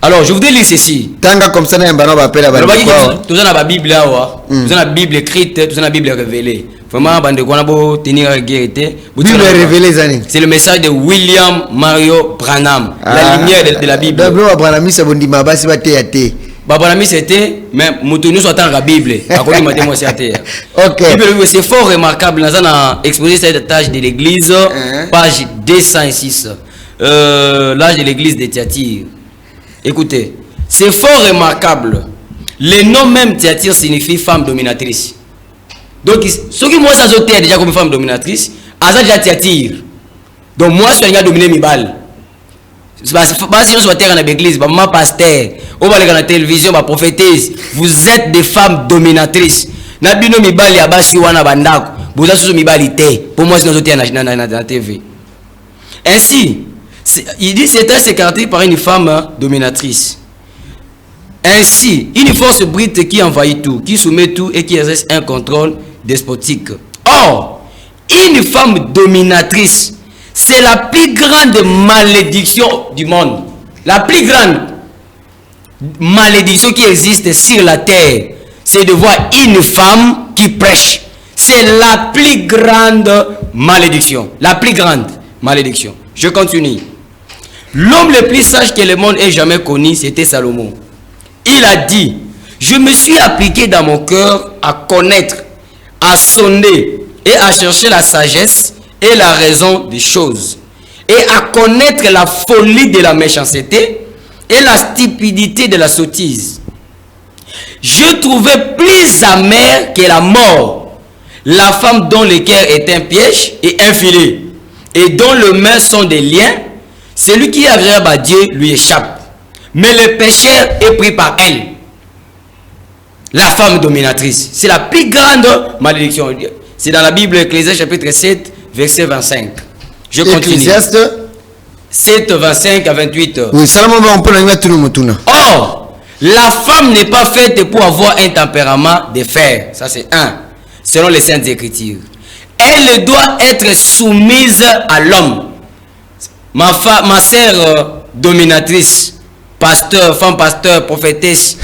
Speaker 2: Alors, je voudrais lire ceci.
Speaker 1: Tanga comme ça na mbana ba appelle ba.
Speaker 2: Tout ça dans la Bible là, tout ça dans la Bible écrite, tout ça dans la Bible révélée. Vraiment bande ko na bo tenir guérité.
Speaker 1: Bible révélée zani.
Speaker 2: C'est le message de William Mario Branham, la lumière de la Bible.
Speaker 1: D'abord Branham ça bondi mabasi ba te ate.
Speaker 2: Branham c'était mais mutunu so dans la Bible. Akoli maté moi c'est ate.
Speaker 1: OK.
Speaker 2: Bible c'est fort remarquable dans ça exposé cette tâche de l'église page 206. L'âge de l'église de Thyatire. Écoutez, c'est fort remarquable. Le nom même Thyatire signifie femme dominatrice. Donc, ce qui moi ça zoté déjà comme femme dominatrice, Aza déjà Thyatire. Donc moi je suis dominé mi balle. Parce que si on soit terre dans l'église, ma pasteur, on va aller dans la télévision, ma prophétesse, vous êtes des femmes dominatrices. Na bino mi balle ya basi wana bandako. Vous êtes mi balle té. Pour moi c'est zoté dans la TV. Ainsi, il dit c'est caractérisé par une femme dominatrice. Ainsi, une force brute qui envahit tout, qui soumet tout et qui exerce un contrôle despotique. Or, une femme dominatrice, c'est la plus grande malédiction du monde. La plus grande malédiction qui existe sur la terre, c'est de voir une femme qui prêche. C'est la plus grande malédiction. La plus grande malédiction. Je continue. L'homme le plus sage que le monde ait jamais connu, c'était Salomon. Il a dit, je me suis appliqué dans mon cœur à connaître, à sonder et à chercher la sagesse et la raison des choses, et à connaître la folie de la méchanceté et la stupidité de la sottise. Je trouvais plus amère que la mort la femme dont le cœur est un piège et un filet, et dont les mains sont des liens, Celui qui est agréable à Dieu lui échappe. Mais le pécheur est pris par elle. La femme dominatrice. C'est la plus grande malédiction. C'est dans la Bible, Ecclésiaste chapitre 7, verset 25. Je continue.
Speaker 1: Ecclésiaste
Speaker 2: 7, 25 à 28.
Speaker 1: Oui, ça on peut le
Speaker 2: Or, la femme n'est pas faite pour avoir un tempérament de fer. Ça c'est un. Selon les Saintes Écritures. Elle doit être soumise à l'homme. Ma sœur dominatrice, pasteur, femme pasteur, prophétesse,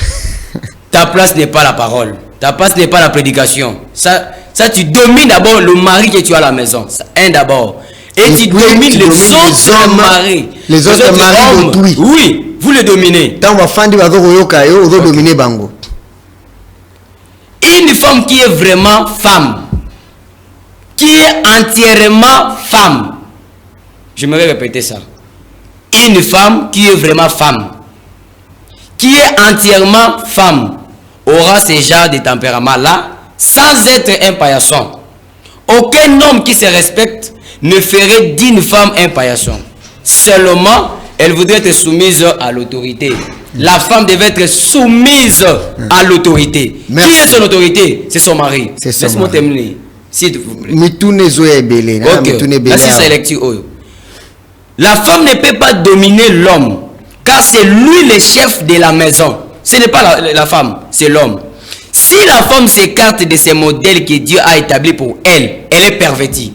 Speaker 2: ta place n'est pas la parole. Ta place n'est pas la prédication. Ça tu domines d'abord le mari que tu as à la maison. Un d'abord. Et tu domines les autres maris.
Speaker 1: Les autres maris d'autrui.
Speaker 2: Oui, vous les dominez. Une femme qui est vraiment femme, qui est entièrement femme. Je me vais répéter ça. Une femme qui est vraiment femme, qui est entièrement femme, aura ce genre de tempérament-là sans être un paillasson. Aucun homme qui se respecte ne ferait d'une femme un paillasson. Seulement, elle voudrait être soumise à l'autorité. La femme devait être soumise à l'autorité. Qui est son autorité? C'est son mari. Laisse-moi terminer. S'il vous plaît. La femme ne peut pas dominer l'homme, car c'est lui le chef de la maison. Ce n'est pas la femme, c'est l'homme. Si la femme s'écarte de ces modèles que Dieu a établis pour elle, elle est pervertie.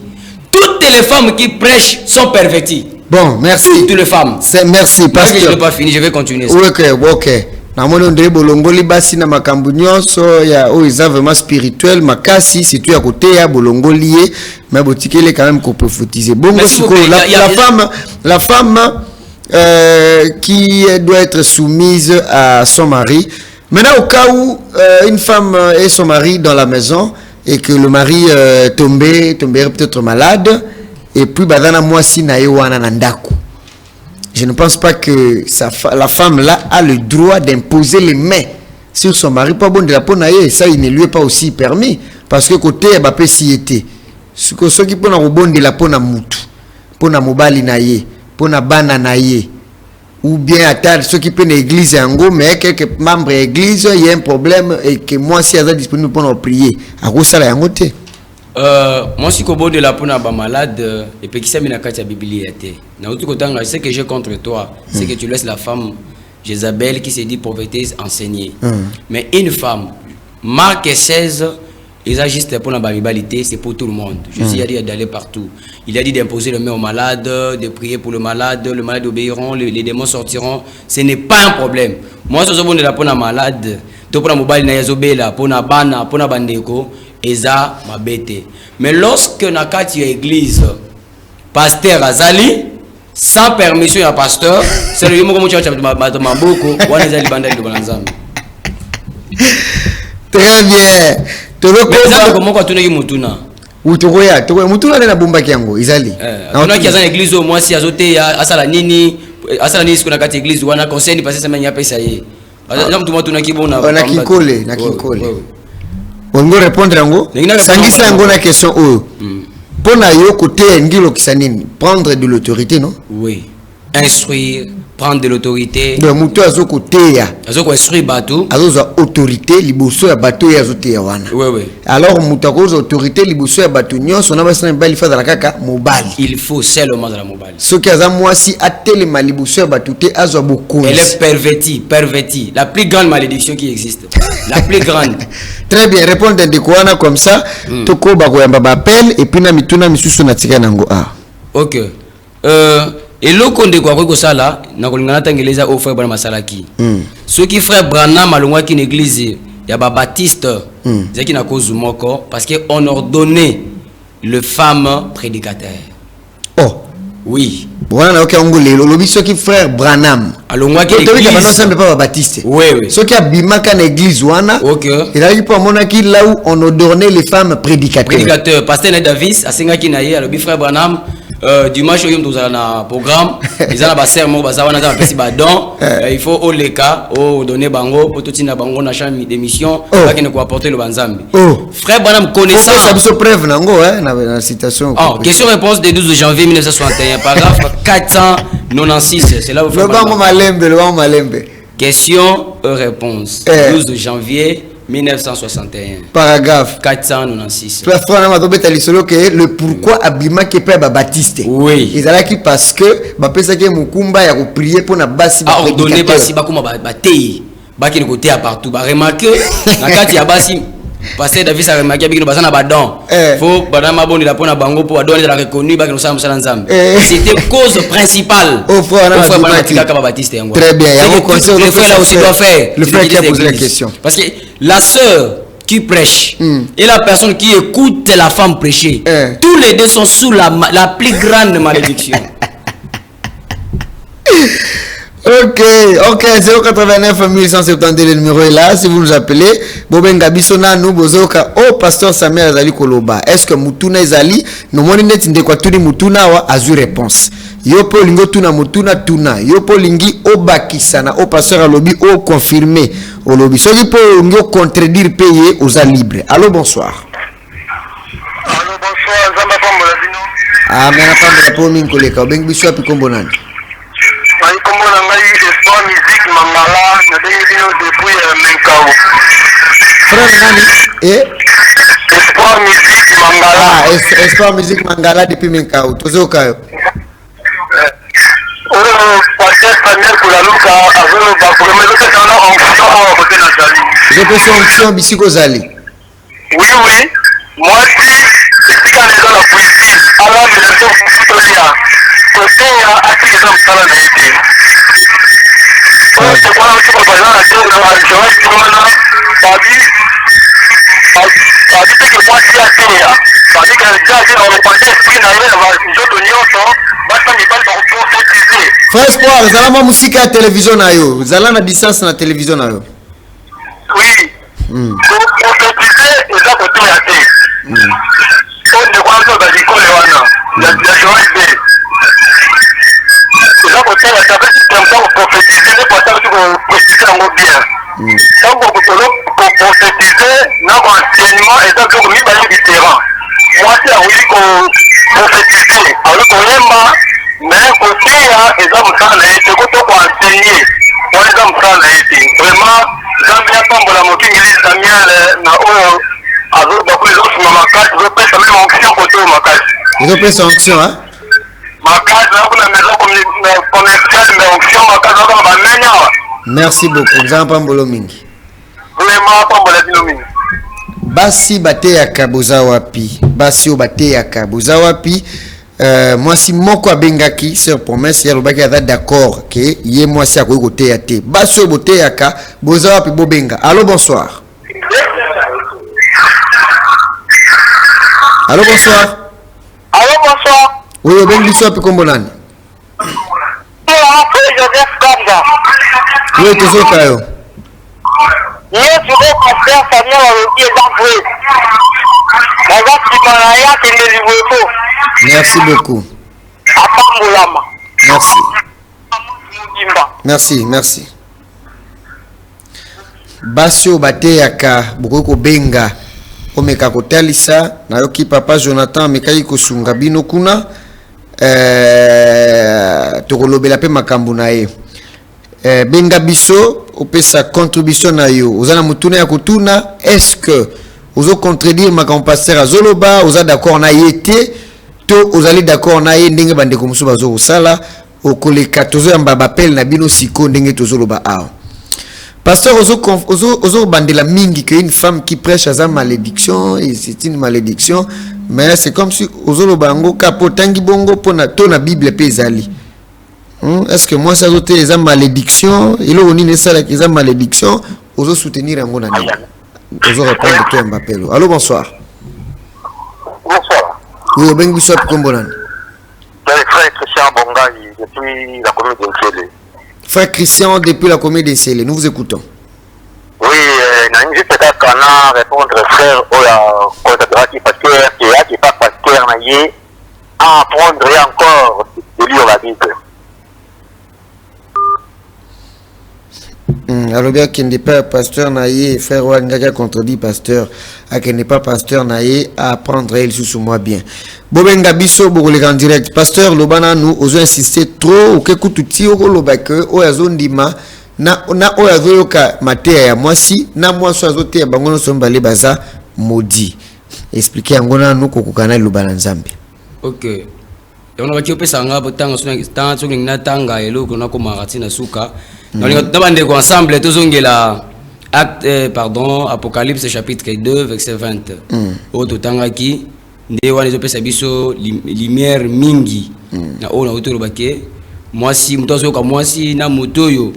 Speaker 2: Toutes les femmes qui prêchent sont perverties.
Speaker 1: Bon, merci.
Speaker 2: Toutes les femmes.
Speaker 1: Merci, parce que
Speaker 2: je n'ai pas fini, je vais continuer.
Speaker 1: Ok. Namoni ndre bolongoli basi na makambu nyonso ya oiza vraiment spirituel makasi si tu à côté ya bolongoli mais botikele quand même qu'on peut prophétiser. Bon, la femme qui doit être soumise à son mari. Maintenant au cas où une femme et son mari dans la maison et que le mari tomberait peut-être malade et puis badana mwasi na yewana na ndako. Je ne pense pas que la femme là a le droit d'imposer les mains sur son mari. Pas bon de la peau, ça il ne lui est pas aussi permis. Parce que côté bah si était. Ce qui peut na bon de la peau na mutu, pour na mobali na ye, pour na bana na ye, ou bien à ceux qui peuvent l'église en gros, mais quelques membres de l'église, il y a un problème et que moi si elle est disponible pour nous prier. À quoi ça la yangote?
Speaker 2: Moi si kobo de la peau na ba malade et puis qui s'est mis na katia bibliette. Na autre côté ce que j'ai contre toi, c'est que tu laisses la femme Jézabel qui se dit prophétesse enseigner. Mais une femme, Marc 16, ils agissent pour la babalité, c'est pour tout le monde. Jésus a dit d'aller partout. Il a dit d'imposer le main aux malades, de prier pour le malade obéiront, les démons sortiront. Ce n'est pas un problème. Moi je suis bon de la peau na malade, to pour la mobile na yazobela, pour na bana, pour na bandeko. Eza mabete. Mais lorsque nakati église pasteur azali sans permission ya pasteur, c'est le moko mocha bato maboko wana ezali banda de banzambe.
Speaker 1: Très bien.
Speaker 2: Mais comment quand tu n'es mutuna?
Speaker 1: Utokoya, mutuna na bomba kiango izali.
Speaker 2: On a qui a église au moins si azote asala nini siku nakati église wana conseil passer semaine ya pesa ye. Là mtu mutuna kibona.
Speaker 1: Na kikole. On va répondre à vous. Sangisa yango na question oyo. Pona yo côté ngilo kisanini, prendre de l'autorité non?
Speaker 2: Oui. Instruire, prendre de l'autorité.
Speaker 1: Donc muto azo côté ya.
Speaker 2: Azo ko instruire bateau.
Speaker 1: Azo autorité liboso ya bateau ya zote ya wana.
Speaker 2: Oui.
Speaker 1: Alors muto azo autorité liboso ya bateau nyonso na basana mbali fa la kaka mobali.
Speaker 2: Il faut seulement dans la mobile.
Speaker 1: Ce qui a moi si atele maliboso ya bateau te azo beaucoup.
Speaker 2: Elle est pervertie. La plus grande malédiction qui existe. La plus grande.
Speaker 1: Très bien, répondre de quoi comme ça. Toko bako yamba bapel et puis na mituna misusu na tika nango a.
Speaker 2: OK. Et loko ndeko ko sala na kolingana tangeleza au frère bana masalaki. Ceux qui frère Branham malongwa ki l'église ya ba baptiste zaki na cause moko parce que on ordonnait le femme prédicateur.
Speaker 1: Oh,
Speaker 2: oui.
Speaker 1: Voilà OK ngolé lobi ceux qui frère Branham.
Speaker 2: Alongwa ki l'église.
Speaker 1: Non semble pas baptiste.
Speaker 2: Oui.
Speaker 1: Ceux qui abimaka na église wana.
Speaker 2: OK.
Speaker 1: Et là il peut monaki là où on ordonnait les femmes prédicateurs.
Speaker 2: Prédicateur pasteur Davis asengaki na ye alobi frère Branham dimanche oyo tozala na programme ezala ba sermon bazawana za pesi ba don il faut au leka au donner bango pour totina bango na chambre d'émission qui ne ko apporter le banzambi. Frère Branham connaissant
Speaker 1: ça se preuve nango na citation.
Speaker 2: Question réponse du 12 janvier 1961 paragraphe 96, c'est là où vous
Speaker 1: faites le Malembe.
Speaker 2: Question et réponse. 12 de janvier 1961.
Speaker 1: Paragraphe
Speaker 2: 496.
Speaker 1: Le pourquoi Abima Kepe Baptiste.
Speaker 2: Oui.
Speaker 1: Ils allaient parce que Bapesake Mukumba a prié pour na basi.
Speaker 2: A ordonné basi bakuma batei. Baki côté à partout. Ba remarquer na kati ya basi. Pasteur David a remarqué que bazana badon. Faut badama boni la pona bango pour donner la reconnu baki no sam salanzam. C'était cause principale.
Speaker 1: Au frère
Speaker 2: Baptiste.
Speaker 1: Très bien.
Speaker 2: Le frère là aussi doit faire.
Speaker 1: Le frère qui a posé la question.
Speaker 2: Parce que la sœur qui prêche et la personne qui écoute la femme prêcher, tous les deux sont sous la plus grande malédiction.
Speaker 1: Ok, 089 1170, le numéro est là. Si vous nous appelez, Bobenga Bisona, nous, Bozoka, oh, pasteur Samuel Azali Koloba. Est-ce que Mutuna Ezali, nous monnet de quoi tout Mutuna a eu réponse. Yopo lingo tuna Mutuna tuna. Yopo lingi obakisana, au pasteur Alobi, au confirmé. Au lobby. Ceux qui peuvent contredire payer aux libres. Allô, bonsoir.
Speaker 4: Allô, bonsoir, Zamba Pamboladino.
Speaker 1: Ah, mais la femme de la pomme, Koleka, Beng Bissou, puis Kombonani.
Speaker 4: Comme on a eu espoir musique Mangala, nous avons depuis Menkao.
Speaker 1: Frère Nani
Speaker 4: Espoir musique Mangala.
Speaker 1: Ah, Espoir musique Mangala depuis Menkao. Toujours Kayo.
Speaker 4: Pasteur Samuel Kulaluka, Azolo Bakoureme, nous avons onction à côté de Nazali.
Speaker 1: Je peux faire onction Bissiko Zali.
Speaker 4: Oui. Moi, si c'est quand les gens la poésie, alors je les trouve plutôt bien. Côté à qui les hommes sont là. C'est quoi le truc par exemple, je vais dire maintenant, ça dit que moi si à Kenya, ça dit que déjà on le connaît esprit d'ailleurs, les autres nyonso, basta ni pas pour prophétiser.
Speaker 1: Frère Espoir, zalama musique à télévision na yo, zalana distance na télévision na yo.
Speaker 4: Oui. Pour prophétiser, les gens côté à terre. On ne croit pas dans l'école wana, la joie de là côté la table qui prend pour prophétiser les passages pour prophétiser en bien. Donc pour prophétiser dans enseignement et donc comme il va y différent. Moi c'est à oui qu'on prophétiser, alors qu'on aime mais côté là les hommes sont là et côté pour enseigner. Pour les hommes sont là et vraiment Zambia tombe la moquille l'église Samuel na o azur beaucoup les autres sur ma carte, je peux faire même onction côté ma carte.
Speaker 1: Ils ont pris son onction hein. Merci beaucoup. Basi bate ya kaboza wapi. Basi obate ya kaboza wapi. Moi si moko abengaki sur promesse ya lobaki ya d'accord que yé moi si akoki koteya te. Basi obote ya ka boza wapi bobenga. Allô bonsoir. Allô bonsoir.
Speaker 4: Allô bonsoir.
Speaker 1: Oui, obengi so api kombo nani?
Speaker 4: Joseph Kanda.
Speaker 1: Oui, toujours Kayo.
Speaker 4: Yes, je vais passer Samuel Alobi et d'entrée.
Speaker 1: Merci beaucoup. Merci. Basio bateyaka bokoko benga omeka kotalisa na yoki papa Jonathan mekai kosunga bino kuna tokolobela pe makambo na ye benga biso opesa contribution na yo ozana mutuna ya kutuna est-ce que ozo contredire makambo pasteur azoloba oza d'accord na yete to ozali d'accord na ye ndenge bande ko musu bazo kosala okoleka tozo yamba bapel na bino siko ndenge tozoloba awa. Pasteur ozo bandela mingi que une femme qui prêche à sa malédiction et c'est une malédiction mais c'est comme si ozo bango kapo tangi bongo pona to na Bible pe ezali. Est-ce que moi ça zote les malédiction et lo oni ça la qui malédiction ozo soutenir yango na nini? Ozo répondre to Mbappé. Allô bonsoir.
Speaker 4: Bonsoir.
Speaker 1: Oui, ben biso kombolani.
Speaker 4: Frère Christian Bongai depuis la commune d'Ensele.
Speaker 1: Frère Christian, depuis la commune d'Ensele, nous vous écoutons.
Speaker 4: Oui, je peux répondre, frère, au pasteur, qui n'est pas pasteur, mais à apprendre encore de lire la Bible.
Speaker 1: Alors bien qu'il n'est pas pasteur naïe, frère Wangaka contredit pasteur, à qu'il n'est pas pasteur naïe, à apprendre il sous moi bien. Bobenga biso bogole en direct. Pasteur Lobana nous osons insister trop ou que kututi au lobake o yazondima na oyazoyoka matea ya mwasi na mwasi azote bangono sombale baza maudit. Expliquer ngona nous kokukana Lobana Nzambe.
Speaker 2: OK. On va kiopesa nga botanga tanga tsolinga tanga eloko na ko marati na suka. Dans bande ensemble tozongela acte Apocalypse chapitre 2 verset 20. O totanga ki nde wana ezopesa biso lumière mingi na ona otolobake mwasi mutozo ka mwasi na motoyo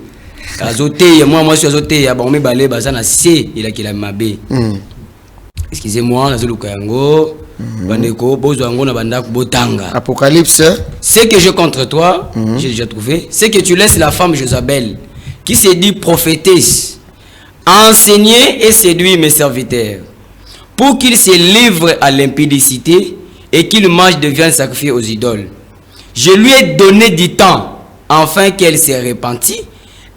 Speaker 2: azoteya mwasi azoteya ba mibale baza na se ilakila mabe. Excusez-moi nazoluka yango bandeko bozo yango na banda botanga.
Speaker 1: Apocalypse.
Speaker 2: C'est que je contre toi, j'ai déjà trouvé, c'est que tu laisses la femme Jézabel qui se dit prophétesse enseigner et séduire mes serviteurs pour qu'ils se livrent à l'impudicité et qu'ils mangent de viande sacrifiée aux idoles. Je lui ai donné du temps afin qu'elle se repentit.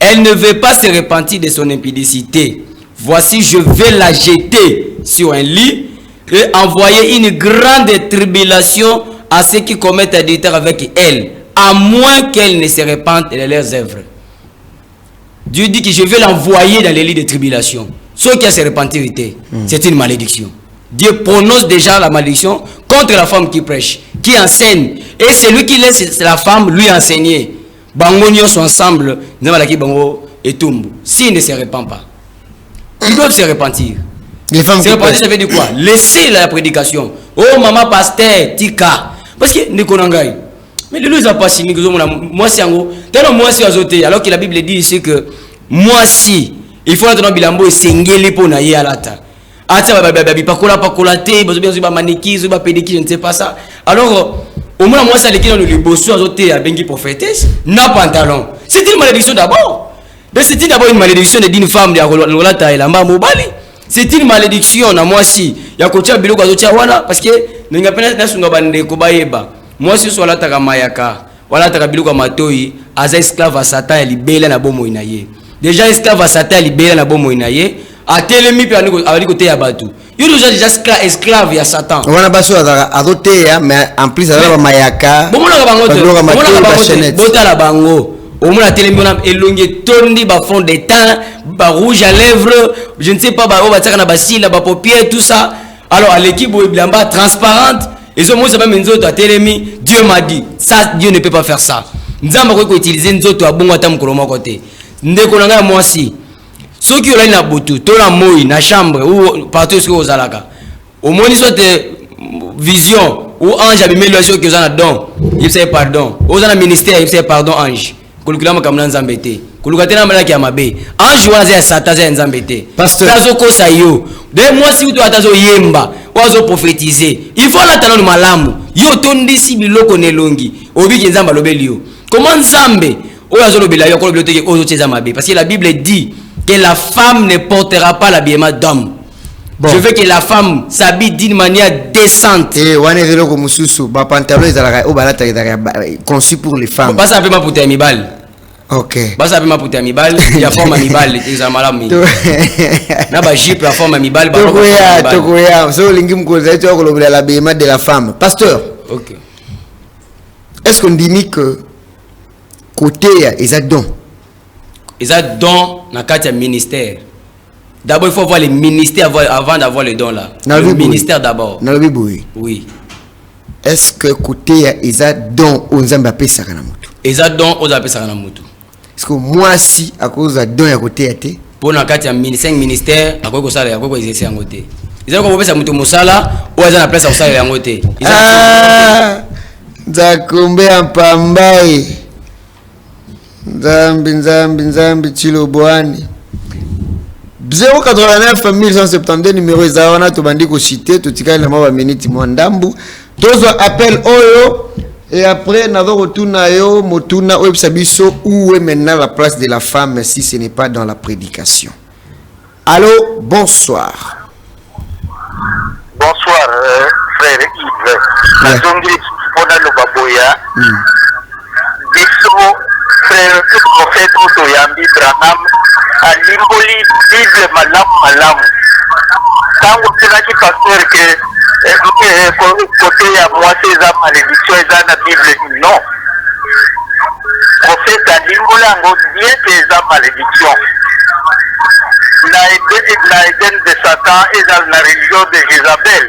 Speaker 2: Elle ne veut pas se repentir de son impudicité. Voici, je vais la jeter sur un lit et envoyer une grande tribulation à ceux qui commettent adultère avec elle, à moins qu'elle ne se repentent de leurs œuvres. Dieu dit que je vais l'envoyer dans les lits de tribulation. Ceux qui ont se repentir, c'est une malédiction. Dieu prononce déjà la malédiction contre la femme qui prêche, qui enseigne. Et c'est lui qui laisse la femme lui enseigner. Bangonio sont ensemble, s'il ne se repent pas, ils doivent se repentir.
Speaker 1: Les femmes
Speaker 2: se repentir, ça veut dire quoi? Laisser la prédication. Oh maman pasteur, tika. Parce que Nikonangai. Mais le nous a pas signé que moi c'est en gros. Moi c'est azoté. Alors que la Bible dit ici que moi si il faut attendre bilambo et sengeli pour naïe à l'ata. Atia pakola te, bien maniki, ba pédiki, je ne sais pas ça. Alors au moins moi ça les qui dans le bossu azoté à bengi prophétesse, n'a pantalon. C'est une malédiction d'abord. Mais c'est d'abord une malédiction d'une femme de Rolata et la mobali. C'est une malédiction na moi si. Ya kotia biloko azotia wana parce que ninga pena na sunga bande ko bayeba. Moi si so la taka mayaka, wala taka biloko matoi, aza esclave à Satan et libéla na bomo inaye. Déjà esclave à Satan libéla na bomo inaye, a telemi pe ali côté ya batu. Yo déjà esclave à Satan.
Speaker 1: Wana baso azote ya mais en plus ala mayaka.
Speaker 2: Bomo na bango te. Bota la bango. Au moins la télévision elongi tondi ba fond de teint, ba rouge à lèvres, je ne sais pas ba oba na ba cils, ba paupières tout ça. Alors à l'équipe blamba transparente, ils ont ça même nzoto à télémi, Dieu m'a dit, ça Dieu ne peut pas faire ça. Nzamba ko utiliser nzoto abongo atam koloma côté. Ndeko nanga moi si. Ceux qui ont na botu, to la moi na chambre ou partout ce que aux alaka. Au moins ils ont vision ou ange a mis l'oiseau que vous en don. Il sait pardon. Aux en ministère, il sait pardon ange. Kulukula makamna nzambete kulukatena malaki ya mabe ange wana za satan za nzambete pasteur tazo kosa yo de moi si tu atazo yemba wazo prophétiser il faut la talon malamu yo tondisi biloko nelongi obiki nzamba lobeli yo comment nzambe oyazo lobela yo ko lobeli to ozo teza mabe parce que la Bible dit que la femme ne portera pas l'habillement d'homme. Bon. Je veux que la femme s'habille d'une manière décente.
Speaker 1: Et wane zelo ko mususu ba pantalon ezalaka o balata conçu pour les femmes.
Speaker 2: Pas ça peut pas pour tes mibal.
Speaker 1: OK.
Speaker 2: Pas ça peut pas pour tes mibal, il y a forme mibal ezala malamu. Na ba jupe la forme mibal ba
Speaker 1: ko. Tokoya, so lingi mkoza to ko lobela l'habillement de la femme. Pasteur.
Speaker 2: OK.
Speaker 1: Est-ce qu'on dit que côté ils a don.
Speaker 2: Ils a don na kati ministère. D'abord, il faut voir les ministères avant d'avoir le don là. Le ministère d'abord. Oui.
Speaker 1: Est-ce que côté ils a don aux Nzambe Sakana Mutu?
Speaker 2: Ils a don aux Nzambe Sakana Mutu.
Speaker 1: Est-ce que moi si à cause de don à côté été?
Speaker 2: Pour na kati ya 5 ministères à quoi ça à quoi exercer en côté. Ils ont compris ça mutu musala ou ils ont la place à ça en côté.
Speaker 1: Ah! Zakombe en pambai. Nzambi chilo boani. 089 1172 numéro ezawana to bandi ko citer to tikali na ba minute mwandambu tozo appel oyo et après nazo retourna yo motuna websa biso où est maintenant la place de la femme si ce n'est pas dans la prédication. Allô, bonsoir.
Speaker 4: Bonsoir frère Yves. La zongri pona lo baboya. Biso frère prophète to yambi Abraham alimboli Bible malamu. Tango tunaki pasteur que côté ya moi c'est la malédiction et la Bible non. Prophète alimbola ngo bien que la malédiction. La Eden de Satan et dans la religion de Jézabel.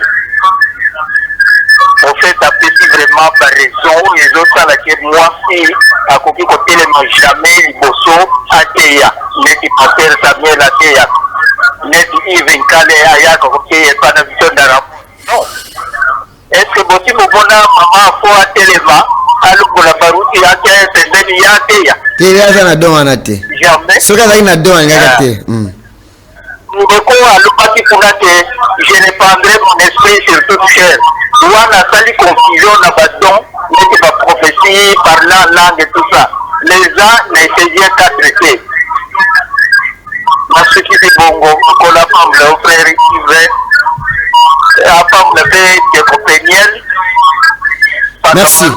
Speaker 4: Prophète a petit vraiment par raison les autres à laquelle moi si à côté côté les jamais liboso ateya neti pasteur Samuel ateya neti Yves Nkale aya côté pas de vision d'arabe non est-ce que boti mobona maman faut atelema aluko la baruti yake pembeni ya ateya
Speaker 1: teya na don anate
Speaker 4: jamais
Speaker 1: soka za ina don ngate
Speaker 4: Moko alobaki kuna que je répandrai mon esprit sur toute chair. Wana sali confusion na badon, neti ba prophétie parlant langue et tout ça. Les gens n'essayaient qu'à traiter. Parce que c'est bongo, qu'on la femme le frère Yves, la femme le fait des compagnons.
Speaker 1: Merci.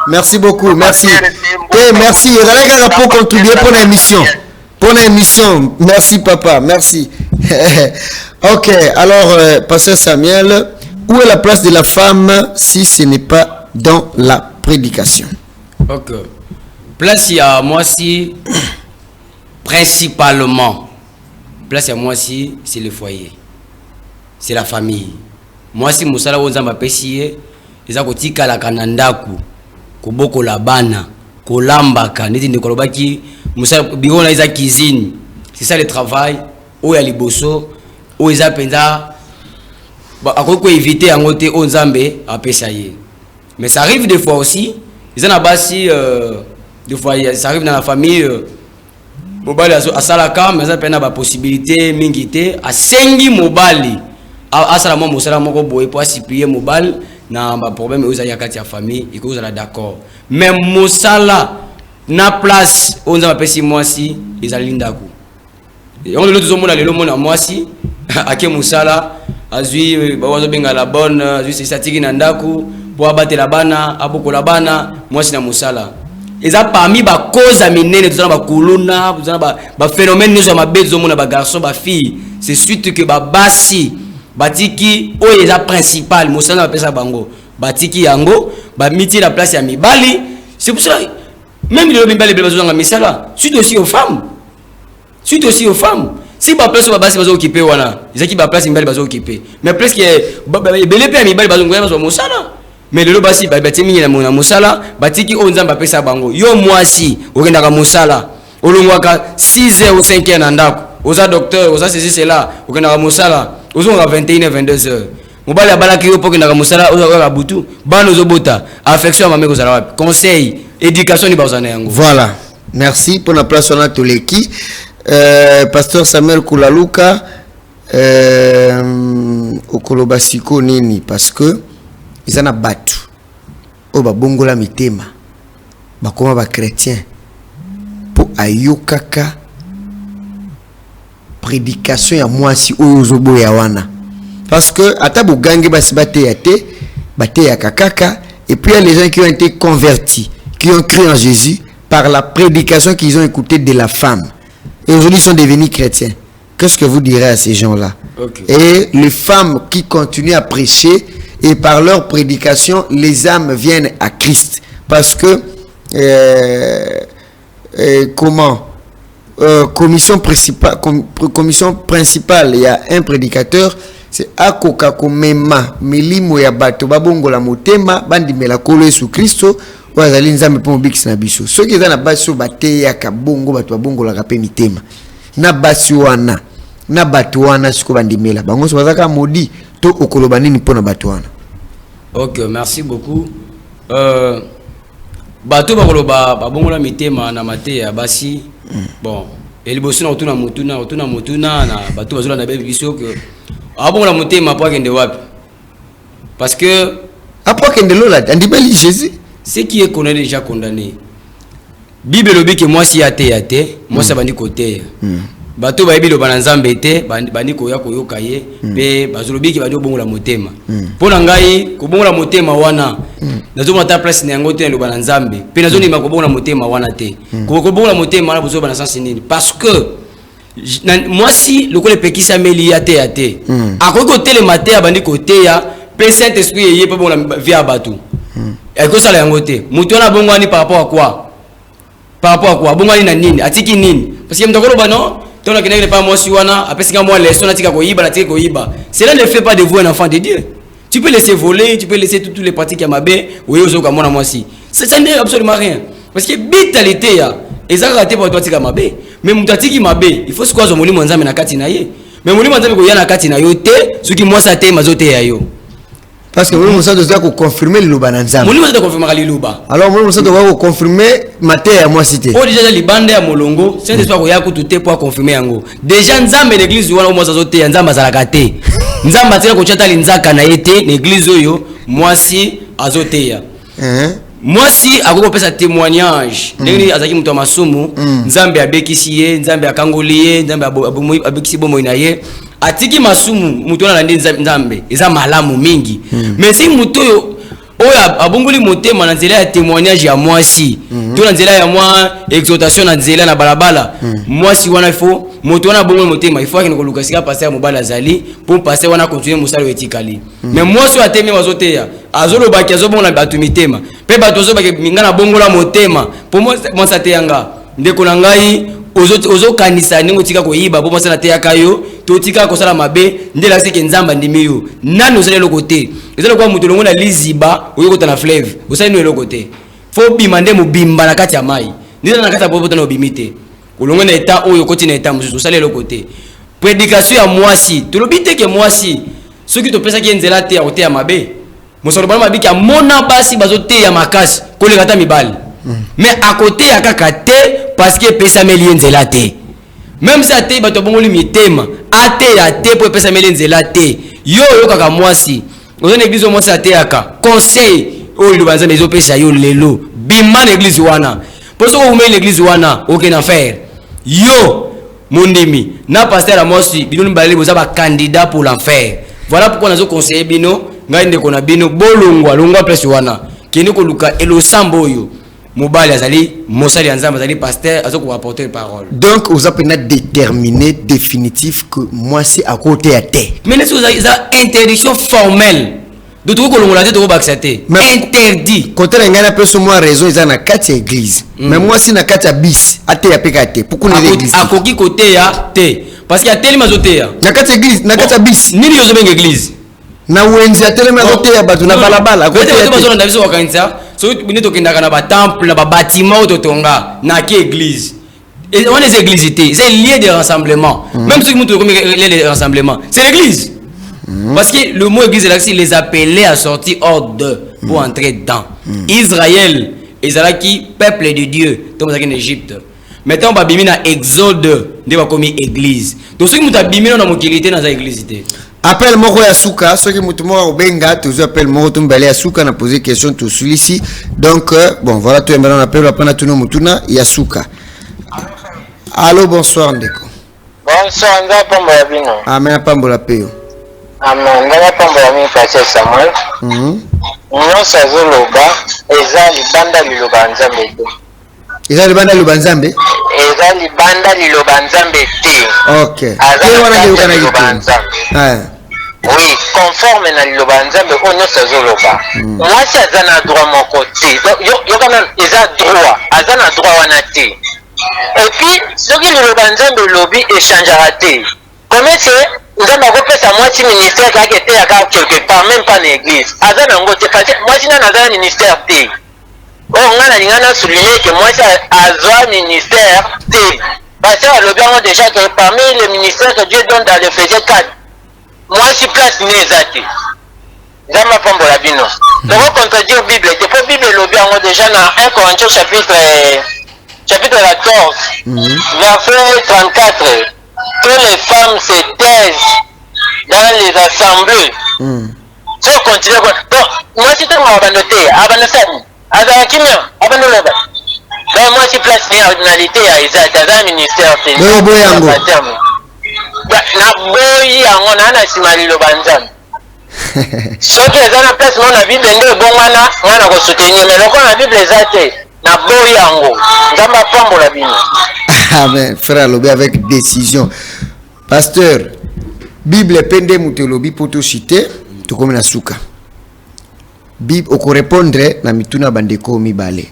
Speaker 1: Merci beaucoup, merci. Et merci. Regarde pour contribuer pour l'émission. Pour l'émission, merci papa, merci. Ok, alors, pasteur Samuel, où est la place de la femme si ce n'est pas dans la prédication?
Speaker 2: Ok. Place il y a moi si, principalement, place il y a moi si, c'est le foyer. C'est la famille. Moi si Moussala Wonzamba Pessier, ils ont dit qu'à la Kanandaku, Koboko la Bana, Kolambaka, Neti Nikolobaki, Moussa Biron la cuisine. C'est ça le travail. Où il y a les bosso, où ils appellent à quoi éviter à monter aux Zambé à Pessayer. Mais ça arrive des fois aussi. Ils ont basi des fois ça arrive dans la famille. Mobile à Salaka, mais ça peine la possibilité mingité à Sengi Mobali. À Salama Moussala Moko Boé pour assipier Mobile. Na ba problème aux ayakati à famille et que vous allez d'accord. Mais Moussala na place on a pas si moi si ils allaient l'indaku. On le tout monde le monde à moi si ake Moussala azui bawazo benga la bonne azui c'est satiki na ndaku pour abattre la bana aboko la bana moi si na Moussala. Ils a parmi ba cause aminene tout ça ba kuluna ba phénomène nous ma bezo mona ba garçon ba fille c'est suite que ba basi batiki o eza principal Moussala appelle ça bango batiki yango ba miti la place ya mibali c'est pour ça même les mibali besoin de misala suite aussi aux femmes si ba place ba basi bazo occuper wana ezaki ba place mibali bazo occuper mais presque belé pe mibali bazo ngoya bazo Moussala mais le basi ba batimi na Moussala batiki o nzamba pesa bango yo mwasi okenda ka Moussala olongwaka 6h ou 5h na ndako oza docteur oza ceci cela okenda ka Moussala ozonga 21h 22h mobali abalaki yo poke na Moussala oza butu bana ozobota affection mame ko zala wapi conseil éducation ni bazana yango.
Speaker 1: Voilà, merci pour la place on a toleki pasteur Samuel Kulaluka okolobasiko nini parce que ils en a battu o ba bongola mitema ba koma ba chrétien pour ayokaka prédication ya mwasi oyo zobo ya wana parce que atabu gangi basi bate ya kakaka et puis il y a les gens qui ont été convertis qui ont cru en Jésus par la prédication qu'ils ont écoutée de la femme et aujourd'hui sont devenus chrétiens. Qu'est-ce que vous direz à ces gens-là? Okay. Et les femmes qui continuent à prêcher et par leur prédication les âmes viennent à Christ parce que commission principale il y a un prédicateur c'est akoka komema milimo ya bato babongola motema bandimela kolo Yesu Kristo wazali nzambe po mbikisi na biso soki eza na basi oyo bateya kabongo bato babongolaka pe mitema na basi wana na bato wana siko bandimela bango so bazaka modi to okoloba nini mpona bato wana?
Speaker 2: Ok, merci beaucoup. Bato bakoloba babongola mitema na mateya basi bon elibosi na otuna motuna na bato bazola na bebe biso que abongola motema po akende wapi parce que
Speaker 1: après akende lola andimeli Jésus
Speaker 2: ce qui est condamné déjà condamné. Bible lobi que moi si até moi ça bandi côté bato ba ebilo bananzambe te bandi ko ya koyoka ye pe bazolobi ki bandi bongola motema pona ngai ko bongola motema wana nazo mata place na yango te lo bananzambe pe nazo ni ma ko bongola motema wana te ko bongola motema wana bozo bana sens nini parce que moi si le côté pekisa meli ate à côté le matin abandi côté ya pe Saint Esprit yé pe bon la vie abatu et que ça la ngote mutu na bongwani par rapport à quoi bongwani na nini atiki nini parce que mtokolo bano tona kinele pas moi si wana apesika moi leçon na tika ko yiba na tika ko yiba cela ne fait pas de vous un enfant de Dieu. Tu peux laisser voler, tu peux laisser toutes les pratiques à ma baie ou aux autres moi aussi ça n'est absolument rien parce que vitalité ya ezaka raté pour toi tika ma baie mais mutatiki ma baie il faut se quoi zo molimo nzambe na kati na ye mais molimo nzambe ko ya na kati na yo te soki moi ça te mazote ya yo
Speaker 1: parce que molimo ça doit confirmer le loba na nzambe
Speaker 2: molimo ça doit confirmer le loba
Speaker 1: alors molimo ça doit confirmer maté ya moi cité
Speaker 2: oh déjà les bandes ya molongo c'est histoire ko ya ko tout pour confirmer yango déjà nzambe l'église wana moi ça zote ya nzambe azalaka te nzambe atina ko chata linzaka na yete l'église oyo moi si azote ya moi si akoko pesa témoignage ndenge azaki muto masumu nzambe abekisi ye nzambe akangoli ye nzambe abekisi bomo na ye atiki masumu muto na ndi nzambe eza malamu mingi mais si muto oyo abongoli motema na nzela ya témoignage ya moi si to na nzela ya moi exhortation na nzela na balabala moi si wana ifo moto wana bongoli motema il faut que nkoluka sika passer mobala azali pour passer wana continuer musalo etikali mais moi so atemi wazoteya azoloba ki azobonga na batu mitema pe bato zo ba mingana bongola motema pour moi ça teyanga ndeko na ngai ozo kanisa ningo tika ko yiba bo sana teya kayo to tika ko sala mabe ndela sike nzamba ndimiyo nani osale lokote ezalo kwa mutu longo na liziba oyo kota na fleuve osale no lokote fo bima nde mobimba na kati ya mai ndela na kati ya bobo na obimite olongo na eta oyo koti na eta musu osale lokote prédication ya mwasi to lobite ke mwasi soki to pesa ki nzela te ya ote ya mabe mosolo bana mabiki ya mona basi bazote ya makasi koleka ta mibali mais à côté ya kaka te parce que pesa meli nzela te même si ate bato bongoli mitema ate ya te pour pesa meli nzela te yo kaka mwasi ozo na église mwasi ate yaka conseil o lu banza mezo pesa yo lelo bima na église wana pour ça ko l'église wana aucun affaire yo mondimi na pasteur a mwasi bino mbali boza ba candidat pour l'enfer voilà pourquoi nazo conseiller bino ngai ndeko na bino bolongwa longwa place wana kini ko luka elo sambo yo mobali azali mosali nzambe azali pasteur azoko apporter parole
Speaker 1: donc vous avez déterminé définitif que moi c'est à côté à terre
Speaker 2: mais les choses ça interdiction formelle de tout ko longola te to ba accepter interdit
Speaker 1: côté la ngana peut moi raison ils na kati église mais moi si na kati bis ate ya pekate pourquoi l'église
Speaker 2: akoki côté ya te parce qu'il y a tellement zote ya
Speaker 1: na kati église na kati bis
Speaker 2: nini yo zo benga église
Speaker 1: na wenzi atelema zote ya batu na balabala
Speaker 2: côté ya bazo na biso wakanisa so bino tokenda kana ba temple na ba bâtiment ototonga na ki église et on les églises c'est lieu de rassemblement même si mutu comme les rassemblements c'est l'église parce que le mot église là c'est les appeler à sortir hors de pour entrer dans Israël ezalaki peuple de Dieu donc en Égypte maintenant ba bimi na exode nde ba komi église donc ceux qui mutu bimi na mokilité na za église té
Speaker 1: appelle moko ya suka ceux qui mutu moko obenga toujours appelle moko tumbale ya suka na poser question tout celui-ci donc bon voilà tout maintenant on appelle après tout mutuna ya suka. Allô bonsoir ndeko.
Speaker 7: Bonsoir nda pambola bino.
Speaker 1: Amen pambola peo.
Speaker 7: Amen nda pambola mi Pasteur Samuel. Nyonso azoloba eza libanda liloba nzambe te.
Speaker 1: Eza libanda liloba nzambe?
Speaker 7: Eza libanda liloba nzambe te.
Speaker 1: OK. Wana liloba nzambe.
Speaker 7: Oui, conforme na liloba nzambe o nyonso azoloba. Mwasi aza na droit moko te. Yo kana eza droit, aza na droit wana te. Et puis, ce qui le nzambe lobby échangera te. Comment c'est nzambe akopesa mwasi ministère kaka te aka quelque part même pas l'église. Aza na ngote parce que mwasi na naza ministère te. Oh ngana lingana souligner que mwasi azwa ministère te. Parce que le bien déjà que parmi les ministères que Dieu donne dans l'Éphésiens 4, mwasi place nezate. Zama pambola bino. Donc contredire Bible, depuis Bible lobby en déjà dans 1 Corinthiens chapitre 14, verset 34, que les femmes se taisent dans les assemblées. Si on continue, donc, moi si tu m'as abandonné, donc moi si place finalité à Isaac, dans un ministère, c'est na boyi yango na simali lo banzam. Soki ezana place mo na Bible nde bongwana ngana ko soutenir mais loko na Bible ezate na boyi yango nzamba pambola bino.
Speaker 1: Amen. Frère Lobé avec décision. Pasteur, Bible pende mutelobi poto cité, to comme na suka. Bible oko répondre na mituna bandeko mibale.